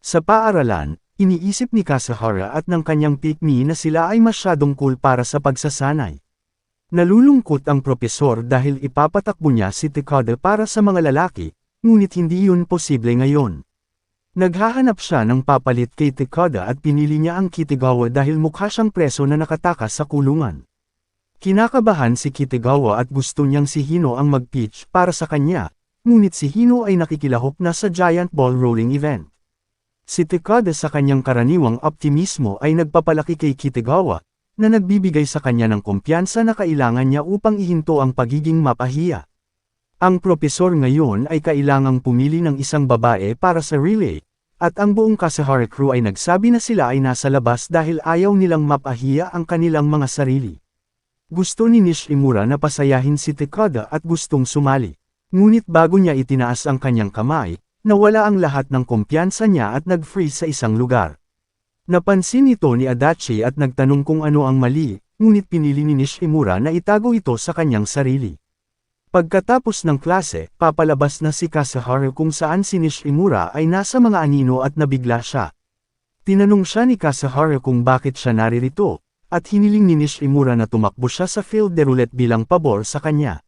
Sa paaralan, iniisip ni Kasahara at ng kanyang pick-me na sila ay masyadong cool para sa pagsasanay. Nalulungkot ang propesor dahil ipapatakbo niya si Takada para sa mga lalaki, ngunit hindi yun posible ngayon. Naghahanap siya ng papalit kay Takada at pinili niya ang Kitagawa dahil mukha siyang preso na nakatakas sa kulungan. Kinakabahan si Kitagawa at gusto niyang si Hino ang mag-pitch para sa kanya, ngunit si Hino ay nakikilahok na sa giant ball rolling event. Si Takada sa kanyang karaniwang optimismo ay nagpapalaki kay Kitagawa, na nagbibigay sa kanya ng kumpiyansa na kailangan niya upang ihinto ang pagiging mapahiya. Ang propesor ngayon ay kailangang pumili ng isang babae para sa relay, at ang buong Kasahara crew ay nagsabi na sila ay nasa labas dahil ayaw nilang mapahiya ang kanilang mga sarili. Gusto ni Nishimura na pasayahin si Takada at gustong sumali. Ngunit bago niya itinaas ang kanyang kamay, nawala ang lahat ng kumpiyansa niya at nag-freeze sa isang lugar. Napansin ito ni Adachi at nagtanong kung ano ang mali, ngunit pinili ni Nishimura na itago ito sa kanyang sarili. Pagkatapos ng klase, papalabas na si Kasahara kung saan si Nishimura ay nasa mga anino at nabigla siya. Tinanong siya ni Kasahara kung bakit siya naririto, at hiniling ni Nishimura na tumakbo siya sa field de roulette bilang pabor sa kanya.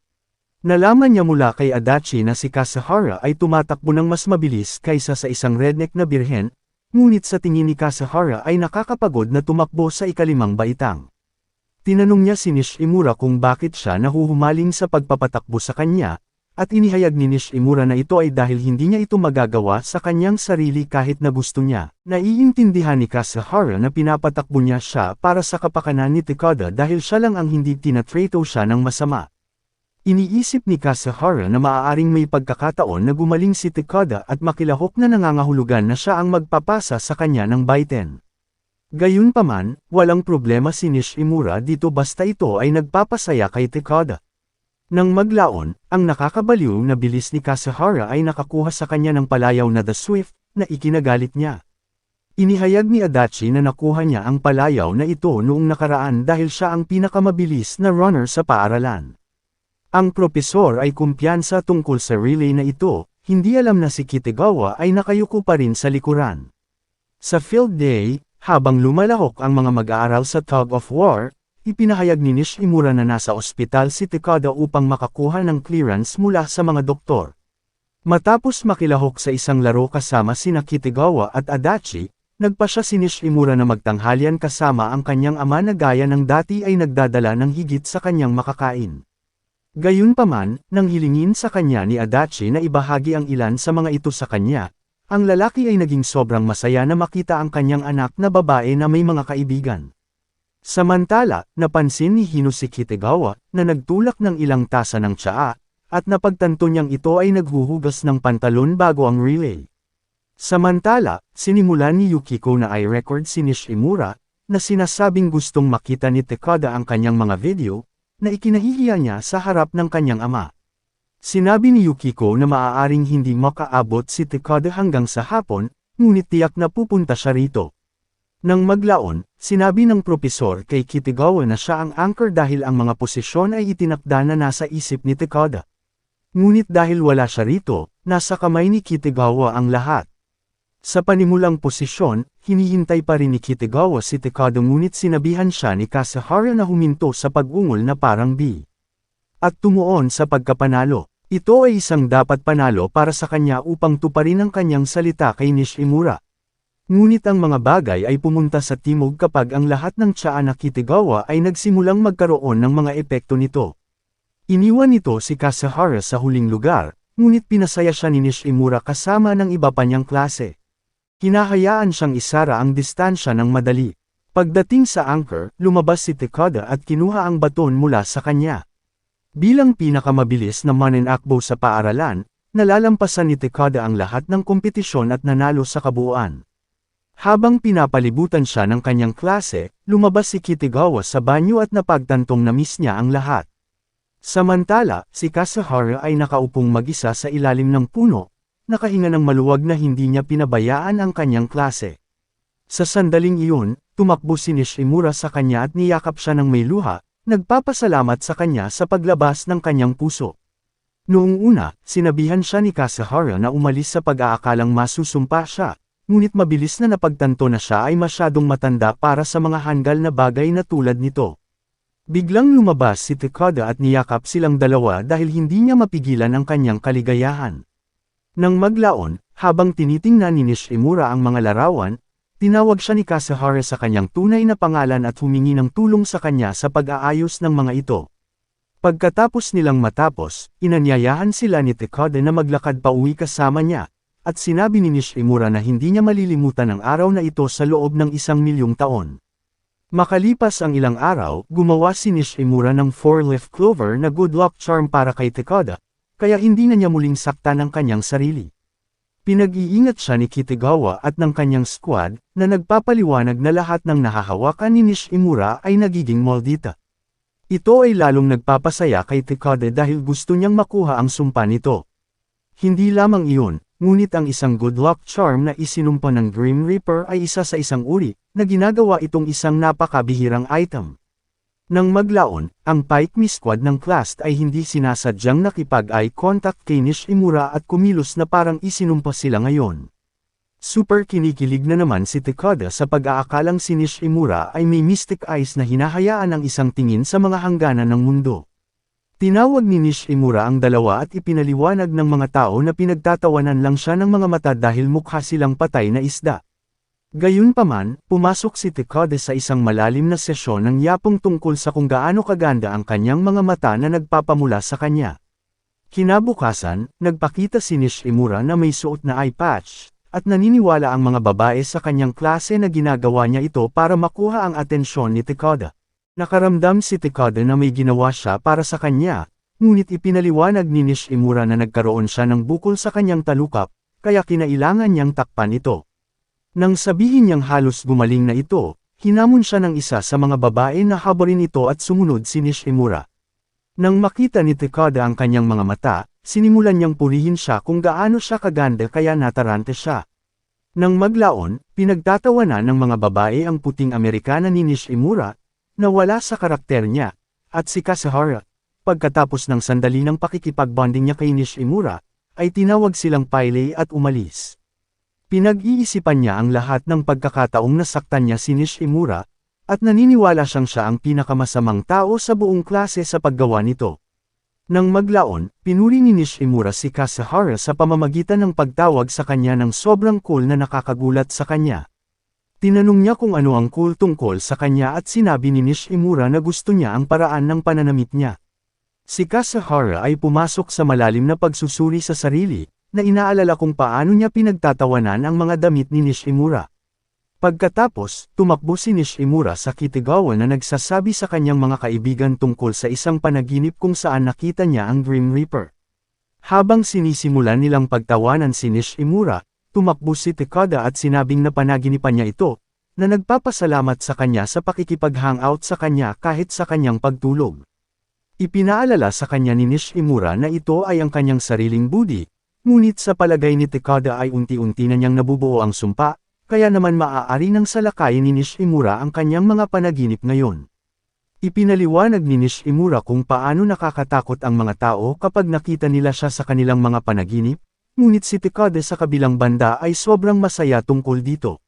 Nalaman niya mula kay Adachi na si Kasahara ay tumatakbo ng mas mabilis kaysa sa isang redneck na birhen, ngunit sa tingin ni Kasahara ay nakakapagod na tumakbo sa ikalimang baitang. Tinanong niya si Nishimura kung bakit siya nahuhumaling sa pagpapatakbo sa kanya, at inihayag ni Nishimura na ito ay dahil hindi niya ito magagawa sa kanyang sarili kahit na gusto niya. Naiintindihan ni Kasahara na pinapatakbo niya siya para sa kapakanan ni Takada dahil siya lang ang hindi tinatrato siya ng masama. Iniisip ni Kasahara na maaaring may pagkakataon na gumaling si Takada at makilahok na nangangahulugan na siya ang magpapasa sa kanya ng baiten. Gayunpaman, walang problema si Nishimura dito basta ito ay nagpapasaya kay Takada. Nang maglaon, ang nakakabaliw na bilis ni Kasahara ay nakakuha sa kanya ng palayaw na The Swift, na ikinagalit niya. Inihayag ni Adachi na nakuha niya ang palayaw na ito noong nakaraan dahil siya ang pinakamabilis na runner sa paaralan. Ang propesor ay kumpiyansa tungkol sa relay na ito, hindi alam na si Kitagawa ay nakayuko pa rin sa likuran. Sa field day, habang lumalahok ang mga mag-aaral sa tug of war, ipinahayag ni Nishimura na nasa ospital si Takada upang makakuha ng clearance mula sa mga doktor. Matapos makilahok sa isang laro kasama sina Kitagawa at Adachi, Nagpasya si Nishimura na magtanghalian kasama ang kanyang ama na gaya ng dati ay nagdadala ng higit sa kanyang makakain. Gayunpaman, nang hilingin sa kanya ni Adachi na ibahagi ang ilan sa mga ito sa kanya, ang lalaki ay naging sobrang masaya na makita ang kanyang anak na babae na may mga kaibigan. Samantala, napansin ni Hino si Kitagawa na nagtulak ng ilang tasa ng tsaa, at napagtanto niyang ito ay naghuhugas ng pantalon bago ang relay. Samantala, sinimulan ni Yukiko na i-record si Nishimura, na sinasabing gustong makita ni Takada ang kanyang mga video, na ikinahihiya niya sa harap ng kanyang ama. Sinabi ni Yukiko na maaaring hindi makaabot si Takada hanggang sa hapon, ngunit tiyak na pupunta siya rito. Nang maglaon, sinabi ng propesor kay Kitagawa na siya ang anchor dahil ang mga posisyon ay itinakda na nasa isip ni Takada. Ngunit dahil wala siya rito, nasa kamay ni Kitagawa ang lahat. Sa panimulang posisyon, hinihintay pa rin ni Kitagawa si Takada ngunit sinabihan siya ni Kasahara na huminto sa pag-ungol na parang B. At tumuon sa pagkapanalo. Ito ay isang dapat panalo para sa kanya upang tuparin ang kanyang salita kay Nishimura. Ngunit ang mga bagay ay pumunta sa timog kapag ang lahat ng tsaa na Kitagawa ay nagsimulang magkaroon ng mga epekto nito. Iniwan nito si Kasahara sa huling lugar, ngunit pinasaya siya ni Nishimura kasama ng iba pa niyang klase. Hinahayaan siyang isara ang distansya ng madali. Pagdating sa anchor, lumabas si Takada at kinuha ang baton mula sa kanya. Bilang pinakamabilis na mananakbo sa paaralan, nalalampasan ni Takada ang lahat ng kompetisyon at nanalo sa kabuuan. Habang pinapalibutan siya ng kanyang klase, lumabas si Kitagawa sa banyo at napagtantong na-miss niya ang lahat. Samantala, si Kasahara ay nakaupong mag-isa sa ilalim ng puno, nakahinga ng maluwag na hindi niya pinabayaan ang kanyang klase. Sa sandaling iyon, tumakbo si Nishimura sa kanya at niyakap siya ng may luha, nagpapasalamat sa kanya sa paglabas ng kanyang puso. Noong una, sinabihan siya ni Kasahara na umalis sa pag-aakalang masusumpa siya, ngunit mabilis na napagtanto na siya ay masyadong matanda para sa mga hanggal na bagay na tulad nito. Biglang lumabas si Takada at niyakap silang dalawa dahil hindi niya mapigilan ang kanyang kaligayahan. Nang maglaon, habang tinitingnan ni Nishimura ang mga larawan, tinawag siya ni Kasahara sa kanyang tunay na pangalan at humingi ng tulong sa kanya sa pag-aayos ng mga ito. Pagkatapos nilang matapos, inanyayahan sila ni Takada na maglakad pa uwi kasama niya, at sinabi ni Nishimura na hindi niya malilimutan ang araw na ito sa loob ng 1,000,000 taon. Makalipas ang ilang araw, gumawa si Nishimura ng 4-leaf clover na good luck charm para kay Takada, kaya hindi na niya muling saktan ang kanyang sarili. Pinag-iingat siya ni Kitagawa at ng kanyang squad, na nagpapaliwanag na lahat ng nahahawakan ni Nishimura ay nagiging maldita. Ito ay lalong nagpapasaya kay Takada dahil gusto niyang makuha ang sumpa nito. Hindi lamang iyon, ngunit ang isang good luck charm na isinumpa ng Grim Reaper ay isa sa isang uri, na ginagawa itong isang napakabihirang item. Nang maglaon, ang Pike Me Squad ng class ay hindi sinasadyang nakipag-eye contact kay Nishimura at kumilos na parang isinumpa sila ngayon. Super kinikilig na naman si Takada sa pag-aakalang si Nishimura ay may mystic eyes na hinahayaan ang isang tingin sa mga hangganan ng mundo. Tinawag ni Nishimura ang dalawa at ipinaliwanag ng mga tao na pinagtatawanan lang siya ng mga mata dahil mukha silang patay na isda. Gayunpaman, pumasok si Takada sa isang malalim na sesyon ng yapong tungkol sa kung gaano kaganda ang kanyang mga mata na nagpapamula sa kanya. Kinabukasan, nagpakita si Nishimura na may suot na eye patch, at naniniwala ang mga babae sa kanyang klase na ginagawa niya ito para makuha ang atensyon ni Takada. Nakaramdam si Takada na may ginawa siya para sa kanya, ngunit ipinaliwanag ni Nishimura na nagkaroon siya ng bukol sa kanyang talukap, kaya kinailangan niyang takpan ito. Nang sabihin niyang halos gumaling na ito, hinamon siya ng isa sa mga babae na habarin ito at sumunod si Nishimura. Nang makita ni Takada ang kanyang mga mata, sinimulan niyang purihin siya kung gaano siya kaganda kaya natarante siya. Nang maglaon, pinagtatawanan ng mga babae ang puting Amerikana ni Nishimura, na wala sa karakter niya, at si Kasahara, pagkatapos ng sandali ng pakikipagbonding niya kay Nishimura, ay tinawag silang pile at umalis. Pinag-iisipan niya ang lahat ng pagkakataong nasaktan niya si Nishimura, at naniniwala siyang siya ang pinakamasamang tao sa buong klase sa paggawa nito. Nang maglaon, pinuri ni Nishimura si Kasahara sa pamamagitan ng pagtawag sa kanya ng sobrang cool na nakakagulat sa kanya. Tinanong niya kung ano ang cool tungkol sa kanya at sinabi ni Nishimura na gusto niya ang paraan ng pananamit niya. Si Kasahara ay pumasok sa malalim na pagsusuri sa sarili, na inaalala kung paano niya pinagtatawanan ang mga damit ni Nishimura. Pagkatapos, tumakbo si Nishimura sa Kitagawa na nagsasabi sa kanyang mga kaibigan tungkol sa isang panaginip kung saan nakita niya ang Grim Reaper. Habang sinisimulan nilang pagtawanan si Nishimura, tumakbo si Takada at sinabing na panaginipan niya ito, na nagpapasalamat sa kanya sa pakikipag-hangout sa kanya kahit sa kanyang pagtulog. Ipinaalala sa kanya ni Nishimura na ito ay ang kanyang sariling budi, ngunit sa palagay ni Takada ay unti-unti na niyang nabubuo ang sumpa, kaya naman maaari nang salakayin ni Nishimura ang kanyang mga panaginip ngayon. Ipinaliwanag ni Nishimura kung paano nakakatakot ang mga tao kapag nakita nila siya sa kanilang mga panaginip, ngunit si Takada sa kabilang banda ay sobrang masaya tungkol dito.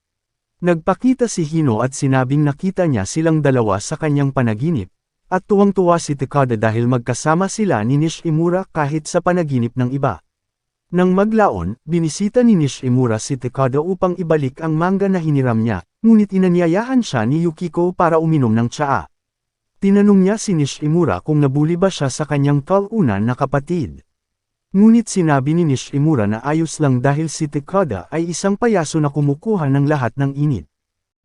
Nagpakita si Hino at sinabing nakita niya silang dalawa sa kanyang panaginip, at tuwang-tuwa si Takada dahil magkasama sila ni Nishimura kahit sa panaginip ng iba. Nang maglaon, binisita ni Nishimura si Takada upang ibalik ang manga na hiniram niya, ngunit inanyayahan siya ni Yukiko para uminom ng tsaa. Tinanong niya si Nishimura kung nabuli ba siya sa kanyang talunan na kapatid. Ngunit sinabi ni Nishimura na ayos lang dahil si Takada ay isang payaso na kumukuha ng lahat ng init.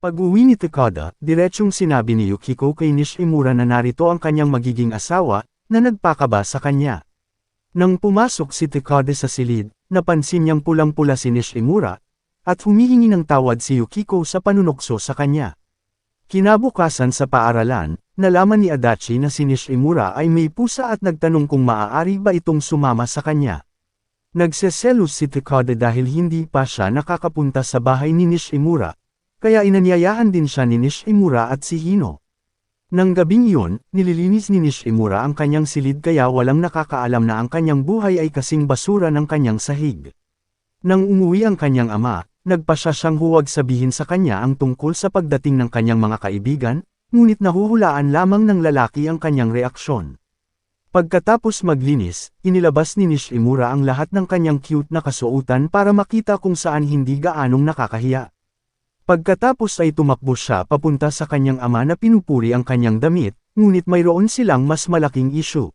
Pag-uwi ni Takada, diretsyong sinabi ni Yukiko kay Nishimura na narito ang kanyang magiging asawa, na nagpakaba sa kanya. Nang pumasok si Takada sa silid, napansin niyang pulang-pula si Nishimura, at humihingi ng tawad si Yukiko sa panunokso sa kanya. Kinabukasan sa paaralan, nalaman ni Adachi na si Nishimura ay may pusa at nagtanong kung maaari ba itong sumama sa kanya. Nagseselos si Takada dahil hindi pa siya nakakapunta sa bahay ni Nishimura, kaya inanyayahan din siya ni Nishimura at si Hino. Nang gabing iyon, nililinis ni Nishimura ang kanyang silid kaya walang nakakaalam na ang kanyang buhay ay kasing basura ng kanyang sahig. Nang umuwi ang kanyang ama, nagpasya siyang huwag sabihin sa kanya ang tungkol sa pagdating ng kanyang mga kaibigan, ngunit nahuhulaan lamang ng lalaki ang kanyang reaksyon. Pagkatapos maglinis, inilabas ni Nishimura ang lahat ng kanyang cute na kasuotan para makita kung saan hindi gaanong nakakahiya. Pagkatapos ay tumakbo siya papunta sa kanyang ama na pinupuri ang kanyang damit, ngunit mayroon silang mas malaking issue.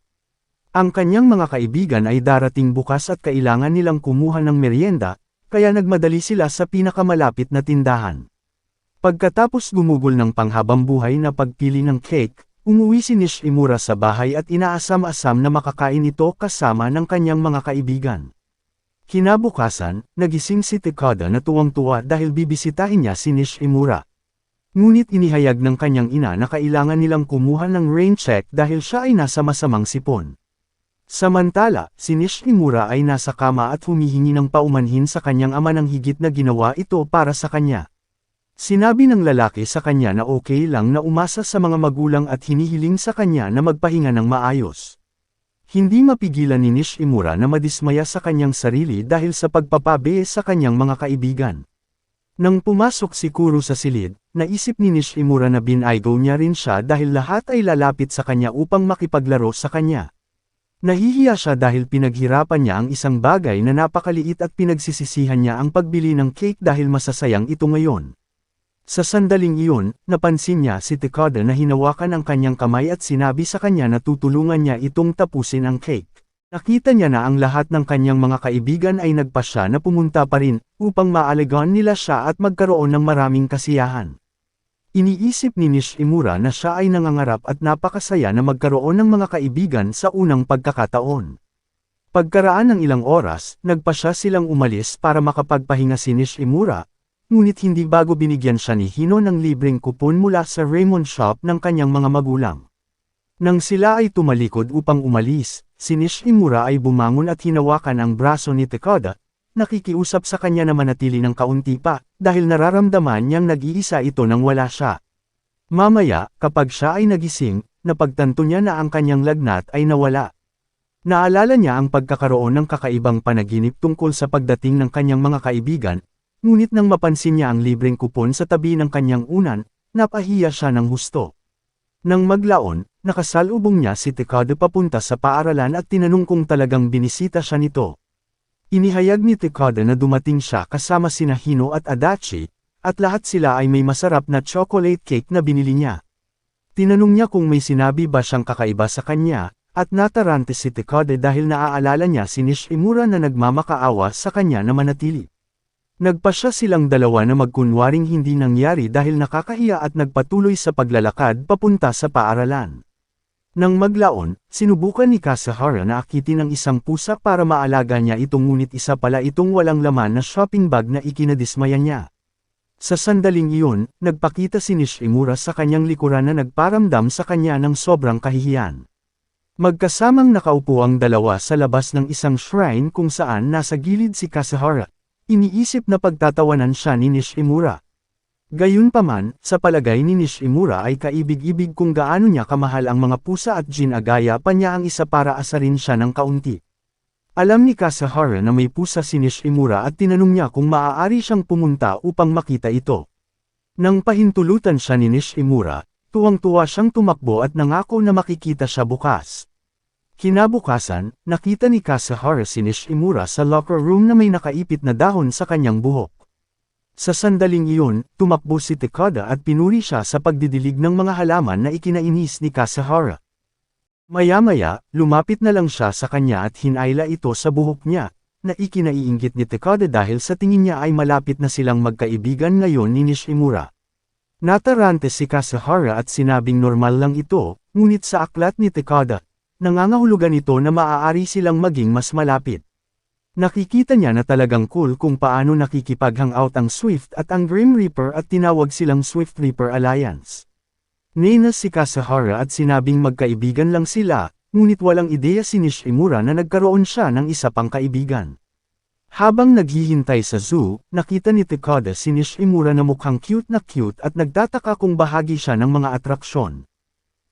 Ang kanyang mga kaibigan ay darating bukas at kailangan nilang kumuha ng merienda, kaya nagmadali sila sa pinakamalapit na tindahan. Pagkatapos gumugol ng panghabang buhay na pagpili ng cake, umuwi si Nishimura sa bahay at inaasam-asam na makakain ito kasama ng kanyang mga kaibigan. Kinabukasan, nagising si Takada na tuwang-tuwa dahil bibisitahin niya si Nishimura. Ngunit inihayag ng kanyang ina na kailangan nilang kumuha ng rain check dahil siya ay nasa masamang sipon. Samantala, si Nishimura ay nasa kama at humihingi ng paumanhin sa kanyang ama ng higit na ginawa ito para sa kanya. Sinabi ng lalaki sa kanya na okay lang na umasa sa mga magulang at hinihiling sa kanya na magpahinga ng maayos. Hindi mapigilan ni Nishimura na madismaya sa kanyang sarili dahil sa pagpapabe sa kanyang mga kaibigan. Nang pumasok si Kuro sa silid, naisip ni Nishimura na binaygo niya rin siya dahil lahat ay lalapit sa kanya upang makipaglaro sa kanya. Nahihiya siya dahil pinaghirapan niya ang isang bagay na napakaliit at pinagsisisihan niya ang pagbili ng cake dahil masasayang ito ngayon. Sa sandaling iyon, napansin niya si Takada na hinawakan ang kanyang kamay at sinabi sa kanya na tutulungan niya itong tapusin ang cake. Nakita niya na ang lahat ng kanyang mga kaibigan ay nagpasya na pumunta pa rin, upang maalagaan nila siya at magkaroon ng maraming kasiyahan. Iniisip ni Nishimura na siya ay nangangarap at napakasaya na magkaroon ng mga kaibigan sa unang pagkakataon. Pagkaraan ng ilang oras, nagpasya silang umalis para makapagpahinga si Nishimura, ngunit hindi bago binigyan siya ni Hino ng libreng kupon mula sa Raymond Shop ng kanyang mga magulang. Nang sila ay tumalikod upang umalis, si Nishimura ay bumangon at hinawakan ang braso ni Takada, nakikiusap sa kanya na manatili ng kaunti pa, dahil nararamdaman niyang nag-iisa ito nang wala siya. Mamaya, kapag siya ay nagising, napagtanto niya na ang kanyang lagnat ay nawala. Naalala niya ang pagkakaroon ng kakaibang panaginip tungkol sa pagdating ng kanyang mga kaibigan, ngunit nang mapansin niya ang libreng kupon sa tabi ng kanyang unan, napahiya siya ng husto. Nang maglaon, nakasalubong niya si Takada papunta sa paaralan at tinanong kung talagang binisita siya nito. Inihayag ni Takada na dumating siya kasama sina Hino at Adachi, at lahat sila ay may masarap na chocolate cake na binili niya. Tinanong niya kung may sinabi ba siyang kakaiba sa kanya, at natarante si Takada dahil naaalala niya si Nishimura na nagmamakaawa sa kanya na manatili. Nagpasya silang dalawa na magkunwaring hindi nangyari dahil nakakahiya at nagpatuloy sa paglalakad papunta sa paaralan. Nang maglaon, sinubukan ni Kasahara na akitin ang isang pusa para maalaga niya ito ngunit isa pala itong walang laman na shopping bag na ikinadismaya niya. Sa sandaling iyon, nagpakita si Nishimura sa kanyang likuran na nagparamdam sa kanya ng sobrang kahihiyan. Magkasamang nakaupo ang dalawa sa labas ng isang shrine kung saan nasa gilid si Kasahara. Iniisip na pagtatawanan siya ni Nishimura. Gayunpaman, sa palagay ni Nishimura ay kaibig-ibig kung gaano niya kamahal ang mga pusa at ginagaya pa niya ang isa para asarin siya ng kaunti. Alam ni Kasahara na may pusa si Nishimura at tinanong niya kung maaari siyang pumunta upang makita ito. Nang pahintulutan siya ni Nishimura, tuwang-tuwa siyang tumakbo at nangako na makikita siya bukas. Kinabukasan, nakita ni Kasahara si Nishimura sa locker room na may nakaipit na dahon sa kanyang buhok. Sa sandaling iyon, tumakbo si Takada at pinuri siya sa pagdidilig ng mga halaman na ikinainis ni Kasahara. Maya-maya, lumapit na lang siya sa kanya at hinayla ito sa buhok niya, na ikinaiinggit ni Takada dahil sa tingin niya ay malapit na silang magkaibigan ngayon ni Nishimura. Natarante si Kasahara at sinabing normal lang ito, ngunit sa aklat ni Takada, nangangahulugan ito na maaari silang maging mas malapit. Nakikita niya na talagang cool kung paano nakikipag-hangout ang Swift at ang Grim Reaper at tinawag silang Swift Reaper Alliance. Ninas si Kasahara at sinabing magkaibigan lang sila, ngunit walang ideya si Nishimura na nagkaroon siya ng isa pang kaibigan. Habang naghihintay sa zoo, nakita ni Takada si Nishimura na mukhang cute at nagtataka kung bahagi siya ng mga atraksyon.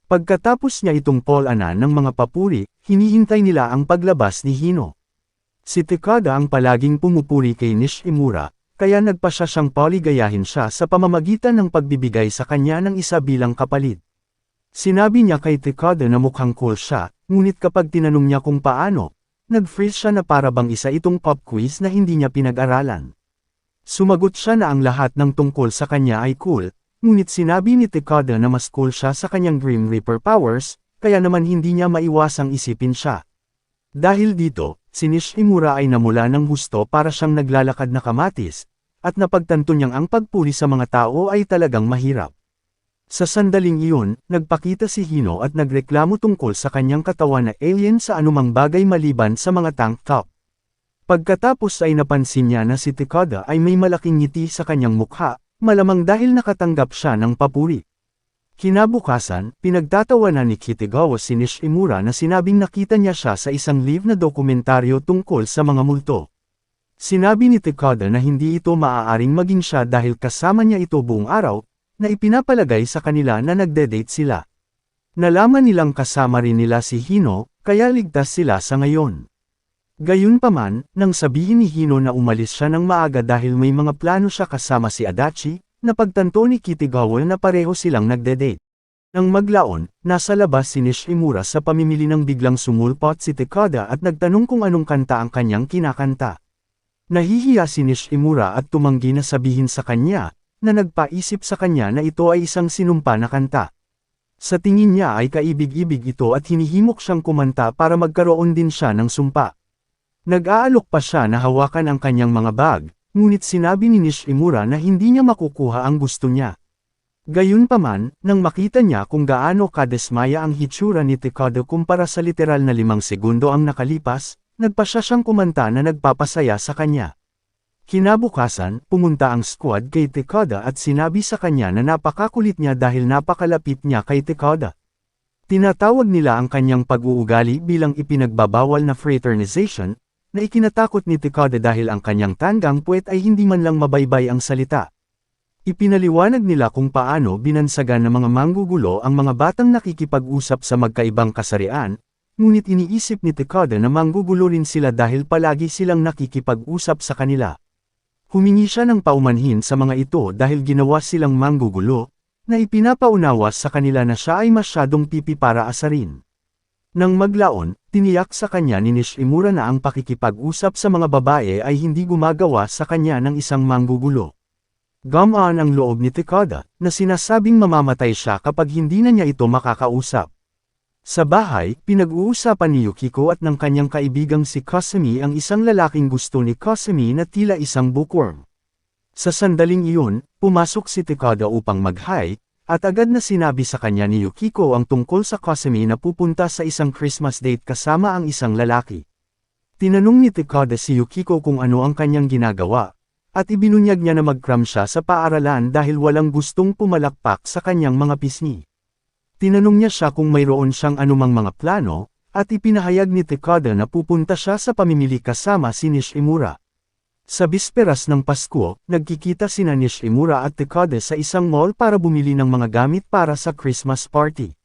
Pagkatapos niya itong polanan ng mga papuri, hinihintay nila ang paglabas ni Hino. Si Takada ang palaging pumupuri kay Nishimura, kaya nagpasya siyang paligayahin siya sa pamamagitan ng pagbibigay sa kanya ng isa bilang kapalit. Sinabi niya kay Takada na mukhang cool siya, ngunit kapag tinanong niya kung paano, nag-freeze siya na para bang isa itong pop quiz na hindi niya pinag-aralan. Sumagot siya na ang lahat ng tungkol sa kanya ay cool, ngunit sinabi ni Takada na mas cool siya sa kanyang Grim Reaper powers, kaya naman hindi niya maiwasang isipin siya. Dahil dito, si Nishimura ay namula ng husto para siyang naglalakad na kamatis, at napagtanto niyang ang pagpuri sa mga tao ay talagang mahirap. Sa sandaling iyon, nagpakita si Hino at nagreklamo tungkol sa kanyang katawan na alien sa anumang bagay maliban sa mga tank top. Pagkatapos ay napansin niya na si Takada ay may malaking ngiti sa kanyang mukha, malamang dahil nakatanggap siya ng papuri. Kinabukasan, pinagtatawanan ni Kitagawa si Nishimura na sinabing nakita niya siya sa isang live na dokumentaryo tungkol sa mga multo. Sinabi ni Takada na hindi ito maaaring maging siya dahil kasama niya ito buong araw, na ipinapalagay sa kanila na nagde-date sila. Nalaman nilang kasama rin nila si Hino, kaya ligtas sila sa ngayon. Gayunpaman, nang sabihin ni Hino na umalis siya ng maaga dahil may mga plano siya kasama si Adachi, napagtanto ni Kitagawa na pareho silang nagde-date. Nang maglaon, nasa labas si Nishimura sa pamimili ng biglang sumulpot si Takada at nagtanong kung anong kanta ang kanyang kinakanta. Nahihiya si Nishimura at tumanggi na sabihin sa kanya, na nagpaisip sa kanya na ito ay isang sinumpa na kanta. Sa tingin niya ay kaibig-ibig ito at hinihimok siyang kumanta para magkaroon din siya ng sumpa. Nag-aalok pa siya na hawakan ang kanyang mga bag, ngunit sinabi ni Nishimura na hindi niya makukuha ang gusto niya. Gayunpaman, nang makita niya kung gaano kadesmaya ang hitsura ni Takada kumpara sa literal na 5 segundo ang nakalipas, nagpasya siyang kumanta na nagpapasaya sa kanya. Kinabukasan, pumunta ang squad kay Takada at sinabi sa kanya na napakakulit niya dahil napakalapit niya kay Takada. Tinatawag nila ang kanyang pag-uugali bilang ipinagbabawal na fraternization, na ikinatakot ni Takada dahil ang kanyang tanggang puwet ay hindi man lang mabaybay ang salita. Ipinaliwanag nila kung paano binansagan ng mga manggugulo ang mga batang nakikipag-usap sa magkaibang kasarian, ngunit iniisip ni Takada na manggugulo rin sila dahil palagi silang nakikipag-usap sa kanila. Humingi siya ng paumanhin sa mga ito dahil ginawa silang manggugulo, na ipinapaunawas sa kanila na siya ay masyadong pipi para asarin. Nang maglaon, tiniyak sa kanya ni Nishimura na ang pakikipag-usap sa mga babae ay hindi gumagawa sa kanya ng isang manggugulo. Gumaan ang loob ni Takada, na sinasabing mamamatay siya kapag hindi na niya ito makakausap. Sa bahay, pinag-uusapan ni Yukiko at ng kanyang kaibigang si Kasumi ang isang lalaking gusto ni Kasumi na tila isang bookworm. Sa sandaling iyon, pumasok si Takada upang mag-hi, at agad na sinabi sa kanya ni Yukiko ang tungkol sa Kasumi na pupunta sa isang Christmas date kasama ang isang lalaki. Tinanong ni Takada si Yukiko kung ano ang kanyang ginagawa, at ibinunyag niya na mag-cram siya sa paaralan dahil walang gustong pumalakpak sa kanyang mga pisngi. Tinanong niya siya kung mayroon siyang anumang mga plano, at ipinahayag ni Takada na pupunta siya sa pamimili kasama si Nishimura. Sa bisperas ng Pasko, nagkikita sina Nishimura at Takada sa isang mall para bumili ng mga gamit para sa Christmas party.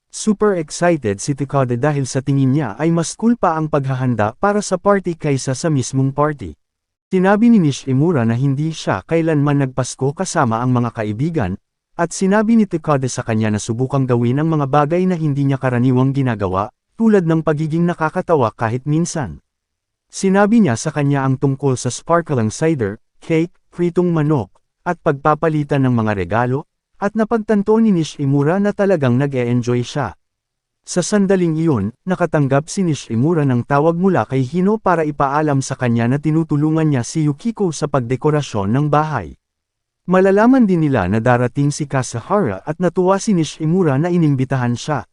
Super excited si Takada dahil sa tingin niya ay mas cool pa ang paghahanda para sa party kaysa sa mismong party. Sinabi ni Nishimura na hindi siya kailanman nagpasko kasama ang mga kaibigan, at sinabi ni Takada sa kanya na subukang gawin ang mga bagay na hindi niya karaniwang ginagawa, tulad ng pagiging nakakatawa kahit minsan. Sinabi niya sa kanya ang tungkol sa sparkling cider, cake, pritong manok, at pagpapalitan ng mga regalo, at napagtanto ni Nishimura na talagang nag-e-enjoy siya. Sa sandaling iyon, nakatanggap si Nishimura ng tawag mula kay Hino para ipaalam sa kanya na tinutulungan niya si Yukiko sa pagdekorasyon ng bahay. Malalaman din nila na darating si Kasahara at natuwa si Nishimura na inimbitahan siya.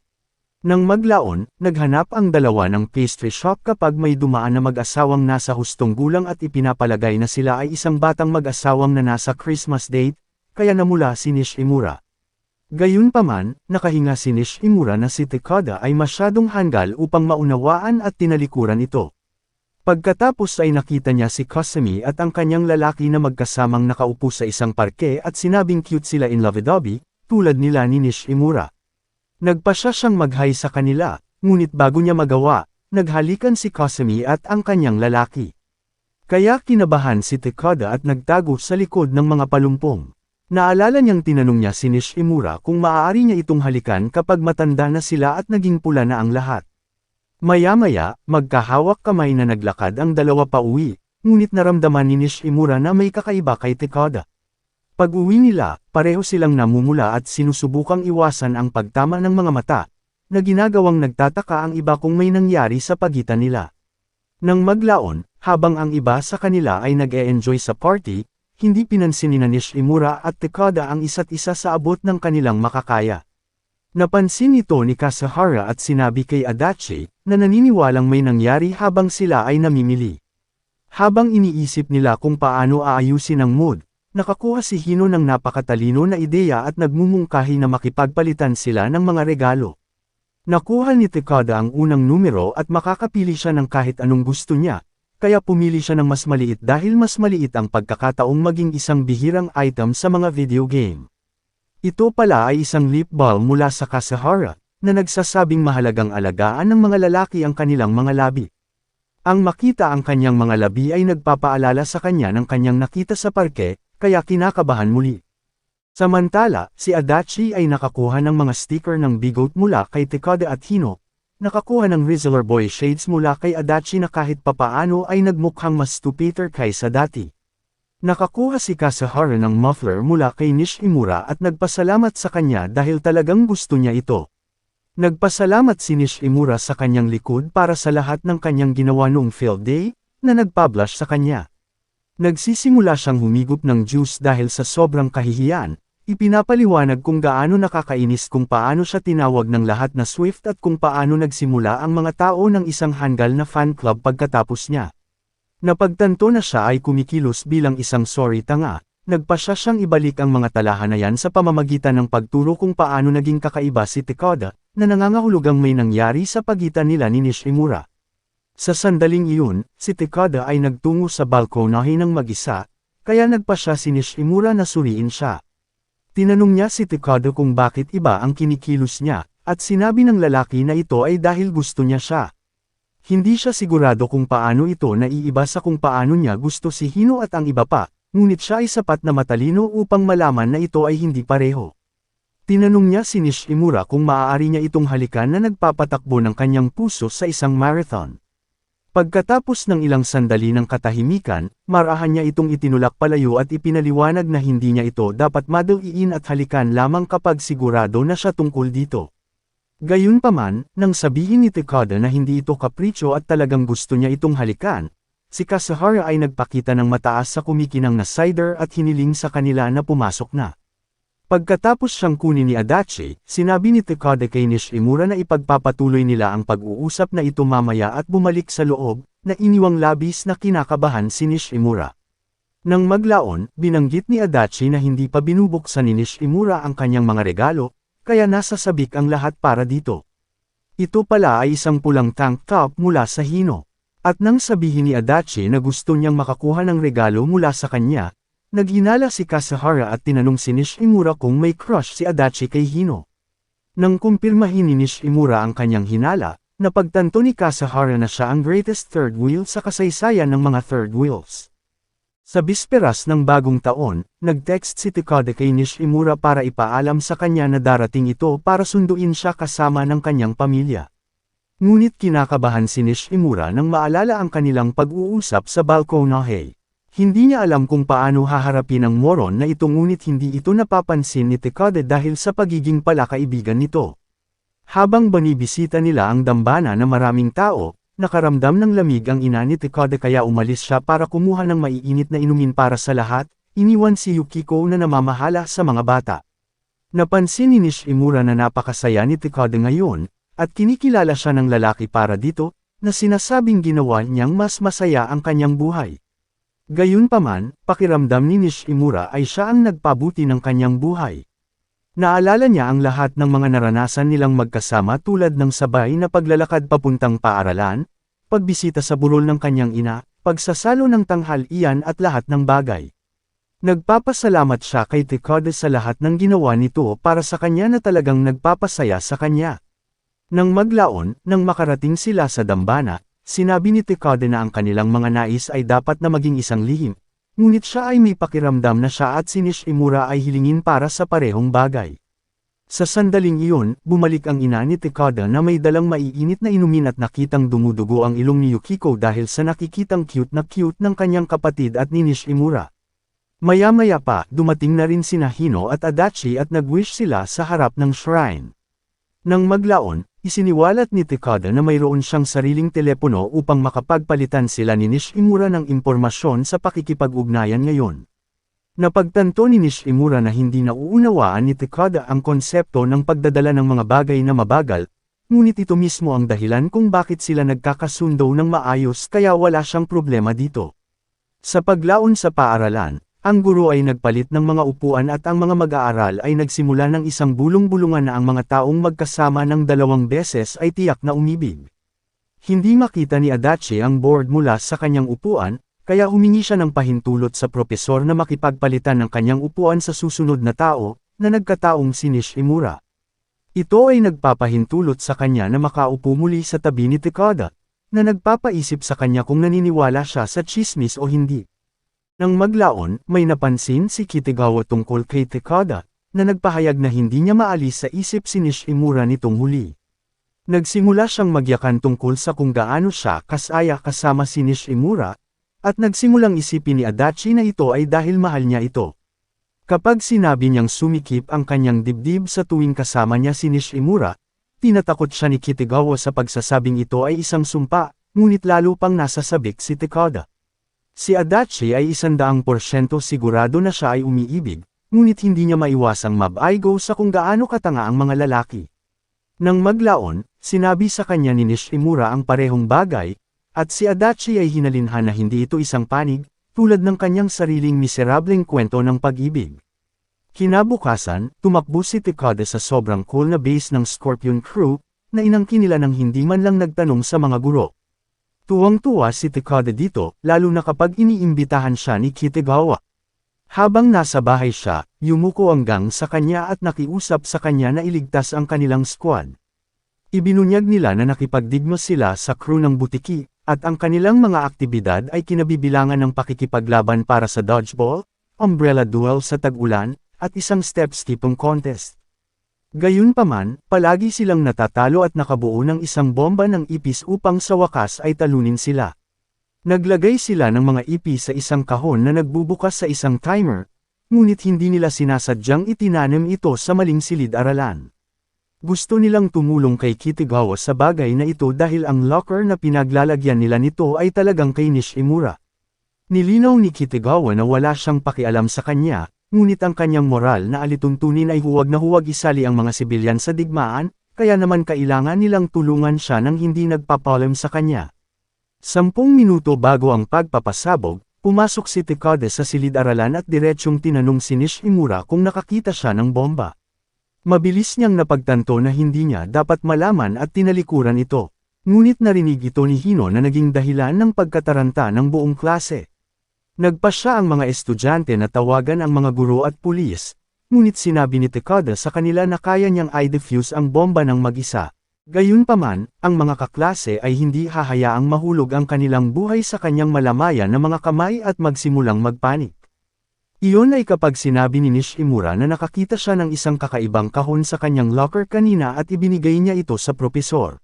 Nang maglaon, naghanap ang dalawa ng pastry shop kapag may dumaan na mag-asawang nasa hustong gulang at ipinapalagay na sila ay isang batang mag-asawang na nasa Christmas date, kaya namula si Nishimura. Gayunpaman, nakahinga si Nishimura na si Takada ay masyadong hanggal upang maunawaan at tinalikuran ito. Pagkatapos ay nakita niya si Kasumi at ang kanyang lalaki na magkasamang nakaupo sa isang parke at sinabing cute sila in lovey-dovey, tulad nila ni Nishimura. Nagpasya siyang mag-hi sa kanila, ngunit bago niya magawa, naghalikan si Kasumi at ang kanyang lalaki. Kaya kinabahan si Takada at nagtago sa likod ng mga palumpong. Naalala niyang tinanong niya si Nishimura kung maaari niya itong halikan kapag matanda na sila at naging pula na ang lahat. Maya-maya, magkahawak kamay na naglakad ang dalawa pa uwi, ngunit naramdaman ni Nishimura na may kakaiba kay Takada. Pag-uwi nila, pareho silang namumula at sinusubukang iwasan ang pagtama ng mga mata, na ginagawang nagtataka ang iba kung may nangyari sa pagitan nila. Nang maglaon, habang ang iba sa kanila ay nag-e-enjoy sa party, hindi pinansin ni Nishimura at Takada ang isa't isa sa abot ng kanilang makakaya. Napansin ito ni Kasahara at sinabi kay Adachi, na naniniwalang may nangyari habang sila ay namimili. Habang iniisip nila kung paano aayusin ang mood, nakakuha si Hino ng napakatalino na ideya at nagmumungkahi na makipagpalitan sila ng mga regalo. Nakuha ni Takada ang unang numero at makakapili siya ng kahit anong gusto niya, kaya pumili siya ng mas maliit dahil mas maliit ang pagkakataong maging isang bihirang item sa mga video game. Ito pala ay isang lip balm mula sa Kasahara, na nagsasabing mahalagang alagaan ng mga lalaki ang kanilang mga labi. Ang makita ang kanyang mga labi ay nagpapaalala sa kanya ng kanyang nakita sa parke, kaya kinakabahan muli. Samantala, si Adachi ay nakakuha ng mga sticker ng bigoat mula kay Takada at Hino, nakakuha ng Rizzler Boy Shades mula kay Adachi na kahit papaano ay nagmukhang mas stupider kaysa dati. Nakakuha si Kasahara ng muffler mula kay Nishimura at nagpasalamat sa kanya dahil talagang gusto niya ito. Nagpasalamat si Nishimura sa kanyang likod para sa lahat ng kanyang ginawa noong field day, na nagpablush sa kanya. Nagsisimula siyang humigop ng juice dahil sa sobrang kahihiyan, ipinapaliwanag kung gaano nakakainis kung paano siya tinawag ng lahat na Swift at kung paano nagsimula ang mga tao ng isang hanggal na fan club pagkatapos niya. Napagtanto na siya ay kumikilos bilang isang sorry tanga, nagpasya siyang ibalik ang mga talahanayan sa pamamagitan ng pagturo kung paano naging kakaiba si Takada, na nangangahulugang may nangyari sa pagitan nila ni Nishimura. Sa sandaling iyon, si Takada ay nagtungo sa balkonahe ng mag-isa, kaya nagpasya si Nishimura na suriin siya. Tinanong niya si Takada kung bakit iba ang kinikilos niya, at sinabi ng lalaki na ito ay dahil gusto niya siya. Hindi siya sigurado kung paano ito naiiba sa kung paano niya gusto si Hino at ang iba pa, ngunit siya ay sapat na matalino upang malaman na ito ay hindi pareho. Tinanong niya si Nishimura kung maaari niya itong halikan na nagpapatakbo ng kanyang puso sa isang marathon. Pagkatapos ng ilang sandali ng katahimikan, marahan niya itong itinulak palayo at ipinaliwanag na hindi niya ito dapat madaliin at halikan lamang kapag sigurado na siya tungkol dito. Gayunpaman, nang sabihin ni Takada na hindi ito kapritsyo at talagang gusto niya itong halikan, si Kasahara ay nagpakita ng mataas sa kumikinang na cider at hiniling sa kanila na pumasok na. Pagkatapos siyang kunin ni Adachi, sinabi ni Takada kay Nishimura na ipagpapatuloy nila ang pag-uusap na ito mamaya at bumalik sa loob, na iniwang labis na kinakabahan si Nishimura. Nang maglaon, binanggit ni Adachi na hindi pa binubuksan ni Nishimura ang kanyang mga regalo, kaya nasa sabik ang lahat para dito. Ito pala ay isang pulang tank top mula sa Hino. At nang sabihin ni Adachi na gusto niyang makakuha ng regalo mula sa kanya, naghinala si Kasahara at tinanong si Nishimura kung may crush si Adachi kay Hino. Nang kumpirmahin ni Nishimura ang kanyang hinala, napagtanto ni Kasahara na siya ang greatest third wheel sa kasaysayan ng mga third wheels. Sa bisperas ng bagong taon, nag-text si Takada kay Nishimura para ipaalam sa kanya na darating ito para sunduin siya kasama ng kanyang pamilya. Ngunit kinakabahan si Nishimura nang maalala ang kanilang pag-uusap sa balkonahe. Hindi niya alam kung paano haharapin ang moron na ito ngunit hindi ito napapansin ni Takada dahil sa pagiging palakaibigan nito. Habang banibisita nila ang dambana na maraming tao, nakaramdam ng lamig ang ina ni Takada kaya umalis siya para kumuha ng maiinit na inumin para sa lahat, iniwan si Yukiko na namamahala sa mga bata. Napansin ni Nishimura na napakasaya ni Takada ngayon, at kinikilala siya ng lalaki para dito, na sinasabing ginawa niyang mas masaya ang kanyang buhay. Gayunpaman, pakiramdam ni Nishimura ay siya ang nagpabuti ng kanyang buhay. Naalala niya ang lahat ng mga naranasan nilang magkasama tulad ng sabay na paglalakad papuntang paaralan, pagbisita sa burol ng kanyang ina, pagsasalo ng tanghalian at lahat ng bagay. Nagpapasalamat siya kay Takada sa lahat ng ginawa nito para sa kanya na talagang nagpapasaya sa kanya. Nang maglaon, nang makarating sila sa dambana, sinabi ni Takada na ang kanilang mga nais ay dapat na maging isang lihim, ngunit siya ay may pakiramdam na siya at si Nishimura ay hilingin para sa parehong bagay. Sa sandaling iyon, bumalik ang ina ni Takada na may dalang maiinit na inumin at nakitang dumudugo ang ilong ni Yukiko dahil sa nakikitang cute ng kanyang kapatid at ni Nishimura. Maya-maya pa, dumating na rin sina Hino at Adachi at nag-wish sila sa harap ng shrine. Nang maglaon, isiniwalat ni Takada na mayroon siyang sariling telepono upang makapagpalitan sila ni Nishimura ng impormasyon sa pakikipag-ugnayan ngayon. Napagtanto ni Nishimura na hindi nauunawaan ni Takada ang konsepto ng pagdadala ng mga bagay na mabagal, ngunit ito mismo ang dahilan kung bakit sila nagkakasundo ng maayos kaya wala siyang problema dito. Sa paglaon sa paaralan, ang guro ay nagpalit ng mga upuan at ang mga mag-aaral ay nagsimula ng isang bulong-bulungan na ang mga taong magkasama ng 2 beses ay tiyak na umibig. Hindi makita ni Adachi ang board mula sa kanyang upuan, kaya humingi siya ng pahintulot sa propesor na makipagpalitan ng kanyang upuan sa susunod na tao, na nagkataong si Nishimura. Ito ay nagpapahintulot sa kanya na makaupo muli sa tabi ni Takada, na nagpapaisip sa kanya kung naniniwala siya sa chismis o hindi. Nang maglaon, may napansin si Kitagawa tungkol kay Takada, na nagpahayag na hindi niya maalis sa isip si Nishimura nitong huli. Nagsimula siyang magyakan tungkol sa kung gaano siya kasaya kasama si Nishimura, at nagsimulang isipin ni Adachi na ito ay dahil mahal niya ito. Kapag sinabi niyang sumikip ang kanyang dibdib sa tuwing kasama niya si Nishimura, tinatakot siya ni Kitagawa sa pagsasabing ito ay isang sumpa, ngunit lalo pang nasasabik si Takada. Si Adachi ay 100% sigurado na siya ay umiibig, ngunit hindi niya maiwasang mabaigo sa kung gaano katanga ang mga lalaki. Nang maglaon, sinabi sa kanya ni Nishimura ang parehong bagay, at si Adachi ay hinalinhan na hindi ito isang panig, tulad ng kanyang sariling miserableng kwento ng pag-ibig. Kinabukasan, tumakbo si Takada sa sobrang cool na base ng Scorpion Crew, na inangkin nila nang hindi man lang nagtanong sa mga guro. Tuwang-tuwa si Takada dito, lalo na kapag iniimbitahan siya ni Kitagawa. Habang nasa bahay siya, yumuko hanggang sa kanya at nakiusap sa kanya na iligtas ang kanilang squad. Ibinunyag nila na nakipagdigma sila sa crew ng butiki, at ang kanilang mga aktibidad ay kinabibilangan ng pakikipaglaban para sa dodgeball, umbrella duel sa tag-ulan, at isang step skipping contest. Gayunpaman, palagi silang natatalo at nakabuo ng isang bomba ng ipis upang sa wakas ay talunin sila. Naglagay sila ng mga ipis sa isang kahon na nagbubukas sa isang timer, ngunit hindi nila sinasadyang itinanim ito sa maling silid-aralan. Gusto nilang tumulong kay Kitagawa sa bagay na ito dahil ang locker na pinaglalagyan nila nito ay talagang kay Nishimura. Nilinaw ni Kitagawa na wala siyang pakialam sa kanya, ngunit ang kanyang moral na alituntunin ay huwag na huwag isali ang mga sibilyan sa digmaan, kaya naman kailangan nilang tulungan siya nang hindi nagpapalam sa kanya. 10 minuto bago ang pagpapasabog, pumasok si Takada sa silid-aralan at diretsyong tinanong si Nishimura kung nakakita siya ng bomba. Mabilis niyang napagtanto na hindi niya dapat malaman at tinalikuran ito. Ngunit narinig ito ni Hino na naging dahilan ng pagkataranta ng buong klase. Nagpasya ang mga estudyante na tawagan ang mga guro at pulis, ngunit sinabi ni Takada sa kanila na kaya niyang i-defuse ang bomba ng mag-isa. Gayunpaman, ang mga kaklase ay hindi hahayaang mahulog ang kanilang buhay sa kanyang malamayan na mga kamay at magsimulang magpanik. Iyon ay kapag sinabi ni Nishimura na nakakita siya ng isang kakaibang kahon sa kanyang locker kanina at ibinigay niya ito sa propesor.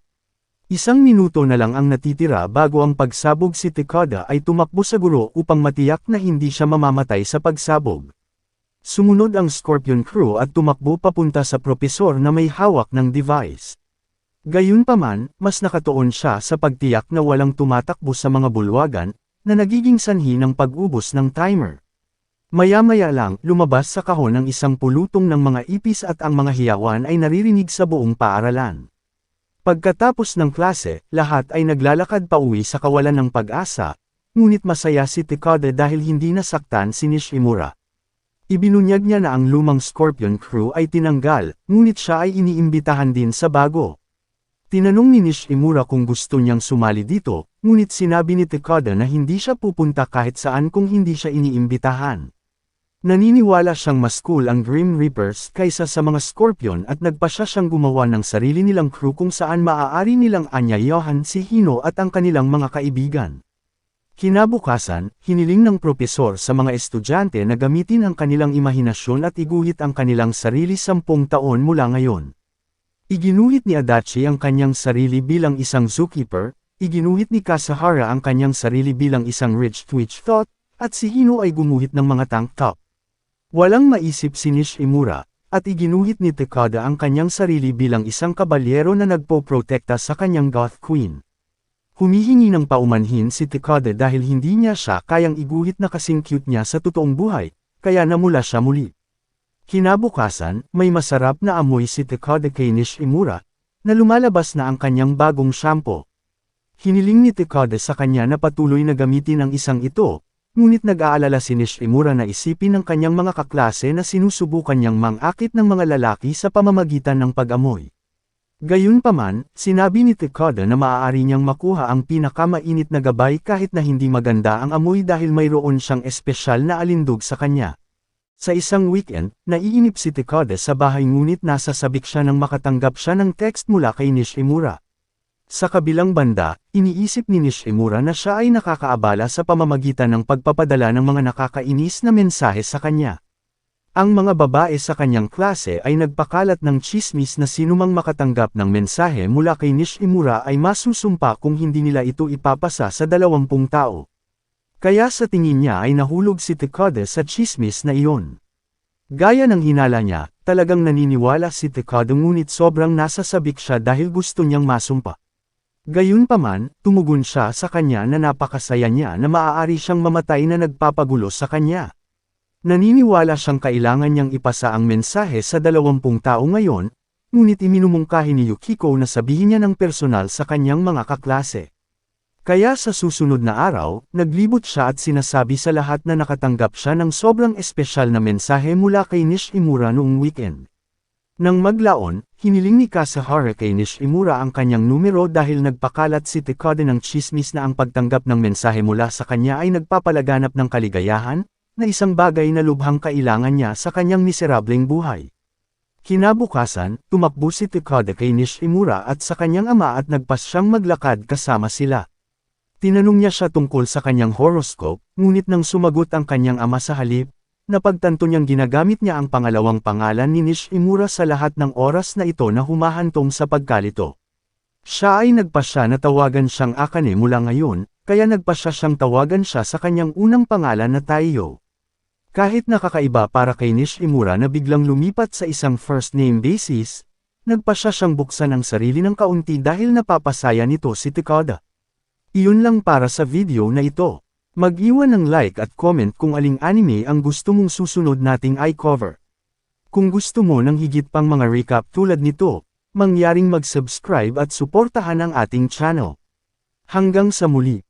1 minuto na lang ang natitira bago ang pagsabog si Takada ay tumakbo sa guro upang matiyak na hindi siya mamamatay sa pagsabog. Sumunod ang Scorpion Crew at tumakbo papunta sa propesor na may hawak ng device. Gayunpaman, mas nakatuon siya sa pagtiyak na walang tumatakbo sa mga bulwagan, na nagiging sanhi ng pag-ubos ng timer. Maya-maya lang, lumabas sa kahon ang isang pulutong ng mga ipis at ang mga hiyawan ay naririnig sa buong paaralan. Pagkatapos ng klase, lahat ay naglalakad pauwi sa kawalan ng pag-asa, ngunit masaya si Takada dahil hindi nasaktan si Nishimura. Ibinunyag niya na ang lumang Scorpion Crew ay tinanggal, ngunit siya ay iniimbitahan din sa bago. Tinanong ni Nishimura kung gusto niyang sumali dito, ngunit sinabi ni Takada na hindi siya pupunta kahit saan kung hindi siya iniimbitahan. Naniniwala siyang mas cool ang Grim Reapers kaysa sa mga Scorpion at nagpasya siyang gumawa ng sarili nilang crew kung saan maaari nilang anyayahan si Hino at ang kanilang mga kaibigan. Kinabukasan, hiniling ng propesor sa mga estudyante na gamitin ang kanilang imahinasyon at iguhit ang kanilang sarili 10 taon mula ngayon. Iginuhit ni Adachi ang kanyang sarili bilang isang zookeeper, iginuhit ni Kasahara ang kanyang sarili bilang isang rich twitch thought, at si Hino ay gumuhit ng mga tank top. Walang maisip si Nishimura, at iginuhit ni Takada ang kanyang sarili bilang isang kabalyero na nagpo-protekta sa kanyang goth queen. Humihingi ng paumanhin si Takada dahil hindi niya siya kayang iguhit na kasing cute niya sa totoong buhay, kaya namula siya muli. Kinabukasan, may masarap na amoy si Takada kay Nishimura, na lumalabas na ang kanyang bagong shampoo. Hiniling ni Takada sa kanya na patuloy na gamitin ang isang ito, ngunit nag-aalala si Nishimura na isipin ng kanyang mga kaklase na sinusubukan niyang mang-akit ng mga lalaki sa pamamagitan ng pag-amoy. Gayunpaman, sinabi ni Takada na maaari niyang makuha ang pinakamainit na gabay kahit na hindi maganda ang amoy dahil mayroon siyang espesyal na alindog sa kanya. Sa isang weekend, naiinip si Takada sa bahay ngunit nasasabik siya nang makatanggap siya ng text mula kay Nishimura. Sa kabilang banda, iniisip ni Nishimura na siya ay nakakaabala sa pamamagitan ng pagpapadala ng mga nakakainis na mensahe sa kanya. Ang mga babae sa kanyang klase ay nagpakalat ng tsismis na sinumang makatanggap ng mensahe mula kay Nishimura ay masusumpa kung hindi nila ito ipapasa sa 20 tao. Kaya sa tingin niya ay nahulog si Takada sa tsismis na iyon. Gaya ng hinala niya, talagang naniniwala si Takada ngunit sobrang nasasabik siya dahil gusto niyang masumpa. Gayunpaman, tumugon siya sa kanya na napakasaya niya na maaari siyang mamatay na nagpapagulo sa kanya. Naniniwala siyang kailangan niyang ipasa ang mensahe sa 20 tao ngayon, ngunit iminumungkahi ni Yukiko na sabihin niya ng personal sa kanyang mga kaklase. Kaya sa susunod na araw, naglibot siya at sinasabi sa lahat na nakatanggap siya ng sobrang espesyal na mensahe mula kay Nishimura noong weekend. Nang maglaon, hiniling ni Kasahara kay Nishimura ang kanyang numero dahil nagpakalat si Takada ng tsismis na ang pagtanggap ng mensahe mula sa kanya ay nagpapalaganap ng kaligayahan, na isang bagay na lubhang kailangan niya sa kanyang miserableng buhay. Kinabukasan, tumakbo si Takada kay Nishimura at sa kanyang ama at nagpas siyang maglakad kasama sila. Tinanong niya siya tungkol sa kanyang horoscope, ngunit nang sumagot ang kanyang ama sa halip, Napagtanto niyang ginagamit niya ang pangalawang pangalan ni Nishimura sa lahat ng oras na ito na humahantong sa pagkalito. Siya ay nagpasya na tawagan siyang Akane mula ngayon, kaya nagpasya siyang tawagan siya sa kanyang unang pangalan na Taiyo. Kahit nakakaiba para kay Nishimura na biglang lumipat sa isang first name basis, nagpasya siyang buksan ang sarili ng kaunti dahil napapasaya nito si Takada. Iyon lang para sa video na ito. Mag-iwan ng like at comment kung aling anime ang gusto mong susunod nating i-cover. Kung gusto mo ng higit pang mga recap tulad nito, mangyaring mag-subscribe at suportahan ang ating channel. Hanggang sa muli.